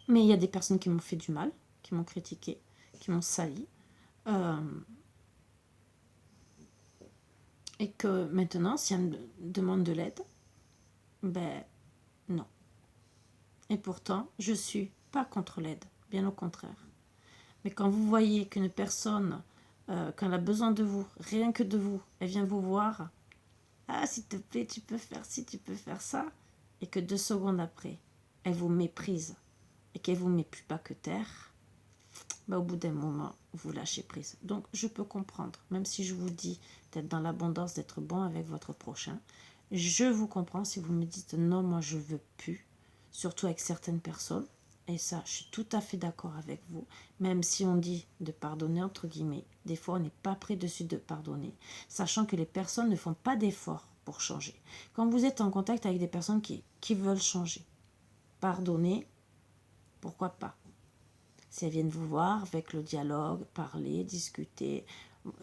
Mais il y a des personnes qui m'ont fait du mal, qui m'ont critiqué, qui m'ont sali. Euh, et que maintenant, si elles me demandent de l'aide, ben non. Et pourtant, je ne suis pas contre l'aide, bien au contraire. Mais quand vous voyez qu'une personne, quand elle a besoin de vous, rien que de vous, elle vient vous voir, ah, s'il te plaît, tu peux faire ci, tu peux faire ça, et que 2 secondes après, elle vous méprise et qu'elle vous met plus bas que terre, au bout d'un moment, vous lâchez prise. Donc, je peux comprendre, même si je vous dis d'être dans l'abondance, d'être bon avec votre prochain, je vous comprends si vous me dites non, moi je veux plus, surtout avec certaines personnes. Et ça, je suis tout à fait d'accord avec vous, même si on dit de pardonner, entre guillemets, des fois on n'est pas prêt dessus de pardonner, sachant que les personnes ne font pas d'efforts pour changer. Quand vous êtes en contact avec des personnes qui veulent changer, pardonner, pourquoi pas? Si elles viennent vous voir avec le dialogue, parler, discuter,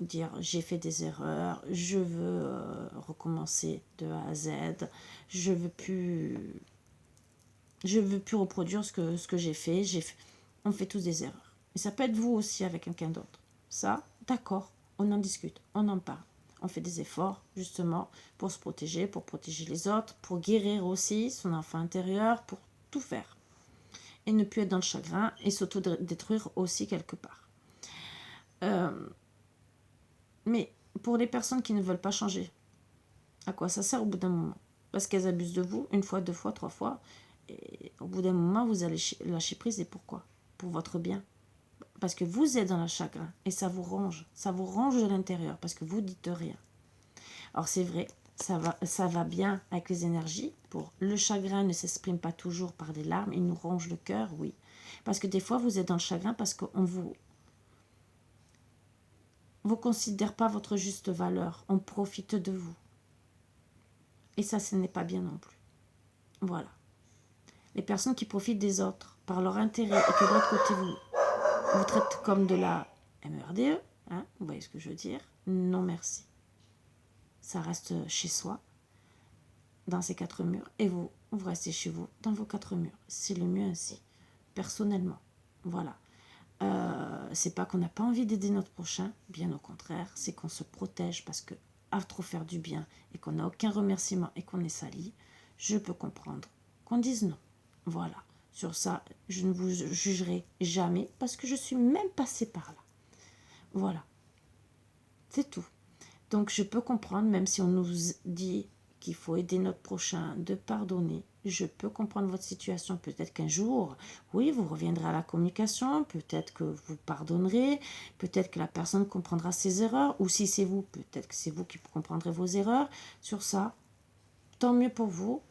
dire j'ai fait des erreurs, je veux recommencer de A à Z, je veux plus reproduire ce que j'ai fait. On fait tous des erreurs. Et ça peut être vous aussi avec quelqu'un d'autre. Ça, d'accord, on en discute, on en parle. On fait des efforts justement pour se protéger, pour protéger les autres, pour guérir aussi son enfant intérieur, pour tout faire. Et ne plus être dans le chagrin et s'auto-détruire aussi quelque part. Mais pour les personnes qui ne veulent pas changer, à quoi ça sert au bout d'un moment? Parce qu'elles abusent de vous, 1 fois, 2 fois, 3 fois. Et au bout d'un moment, vous allez lâcher prise. Et pourquoi? Pour votre bien. Parce que vous êtes dans le chagrin et ça vous ronge de l'intérieur parce que vous ne dites rien. Alors c'est vrai, ça va bien avec les énergies. Le chagrin ne s'exprime pas toujours par des larmes, il nous ronge le cœur, oui. Parce que des fois, vous êtes dans le chagrin parce qu'on vous considère pas votre juste valeur. On profite de vous. Et ça, ce n'est pas bien non plus. Voilà. Les personnes qui profitent des autres par leur intérêt et que de l'autre côté vous traitent comme de la MERDE, hein, vous voyez ce que je veux dire? Non merci. Ça reste chez soi, dans ces 4 murs, et vous restez chez vous, dans vos 4 murs. C'est le mieux ainsi, personnellement. Voilà. C'est pas qu'on n'a pas envie d'aider notre prochain, bien au contraire, c'est qu'on se protège parce que à trop faire du bien et qu'on n'a aucun remerciement et qu'on est sali, je peux comprendre qu'on dise non. Voilà. Sur ça, je ne vous jugerai jamais parce que je suis même passée par là. Voilà. C'est tout. Donc je peux comprendre, même si on nous dit qu'il faut aider notre prochain, de pardonner. Je peux comprendre votre situation. Peut-être qu'un jour, oui, vous reviendrez à la communication. Peut-être que vous pardonnerez. Peut-être que la personne comprendra ses erreurs. Ou si c'est vous, peut-être que c'est vous qui comprendrez vos erreurs. Sur ça, tant mieux pour vous.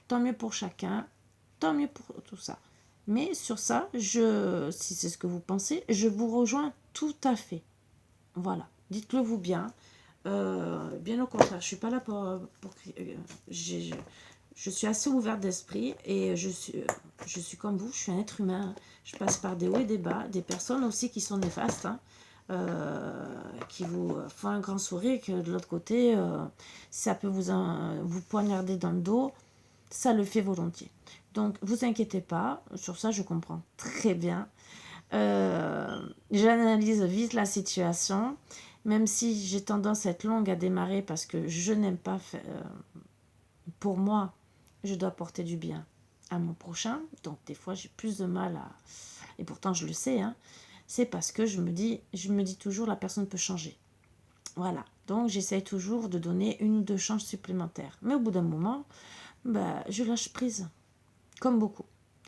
Tant mieux pour chacun. Tant mieux pour tout ça. Mais sur ça, si c'est ce que vous pensez, je vous rejoins tout à fait. Voilà. Dites-le vous bien. Bien au contraire, je suis pas là je suis assez ouverte d'esprit et je suis comme vous, je suis un être humain. Je passe par des hauts et des bas, des personnes aussi qui sont néfastes, hein, qui vous font un grand sourire, que de l'autre côté, ça peut vous poignarder dans le dos, ça le fait volontiers. Donc, vous inquiétez pas, sur ça, je comprends très bien. J'analyse vite la situation, même si j'ai tendance à être longue à démarrer parce que je n'aime pas faire. Pour moi, je dois porter du bien à mon prochain, donc des fois j'ai plus de mal à. Et pourtant je le sais, hein, c'est parce que je me dis toujours la personne peut changer. Voilà, donc j'essaye toujours de donner une ou deux chances supplémentaires. Mais au bout d'un moment, je lâche prise, comme beaucoup.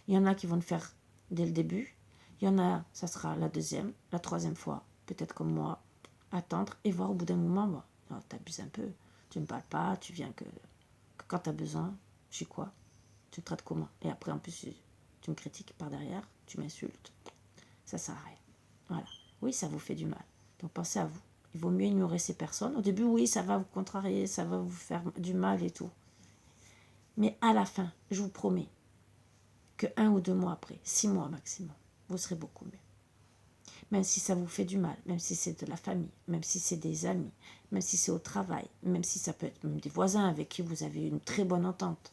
Il y en a qui vont le faire dès le début. Il y en a, ça sera la deuxième, la troisième fois, peut-être comme moi, attendre et voir au bout d'un moment, t'abuses un peu, tu ne me parles pas, tu viens que quand tu as besoin, je suis quoi, tu me traites comment? Et après, en plus, tu me critiques par derrière, tu m'insultes, ça sert à rien. Voilà, oui, ça vous fait du mal. Donc pensez à vous. Il vaut mieux ignorer ces personnes. Au début, oui, ça va vous contrarier, ça va vous faire du mal et tout. Mais à la fin, je vous promets, que 1 ou 2 mois après, 6 mois maximum, vous serez beaucoup mieux. Même si ça vous fait du mal, même si c'est de la famille, même si c'est des amis, même si c'est au travail, même si ça peut être même des voisins avec qui vous avez une très bonne entente.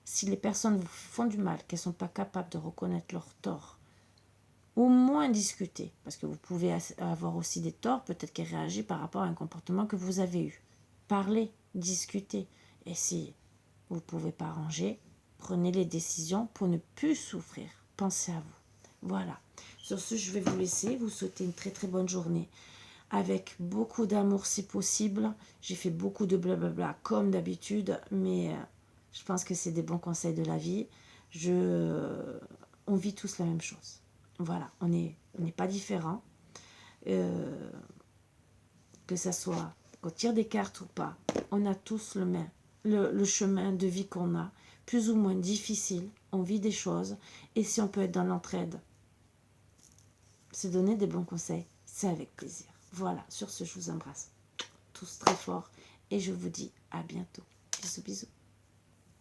Si les personnes vous font du mal, qu'elles ne sont pas capables de reconnaître leurs torts, au moins discuter, parce que vous pouvez avoir aussi des torts, peut-être qu'elles réagissent par rapport à un comportement que vous avez eu. Parlez, discutez, et si vous ne pouvez pas arranger, prenez les décisions pour ne plus souffrir. Pensez à vous. Voilà. Sur ce, je vais vous laisser. Vous souhaiter une très très bonne journée. Avec beaucoup d'amour si possible. J'ai fait beaucoup de blablabla comme d'habitude, mais je pense que c'est des bons conseils de la vie. On vit tous la même chose. Voilà, on n'est pas différents. Que ça soit qu'on tire des cartes ou pas, on a tous le chemin de vie qu'on a, plus ou moins difficile, on vit des choses, et si on peut être dans l'entraide, se donner des bons conseils, c'est avec plaisir. Voilà, sur ce, je vous embrasse tous très fort, et je vous dis à bientôt. Bisous, bisous.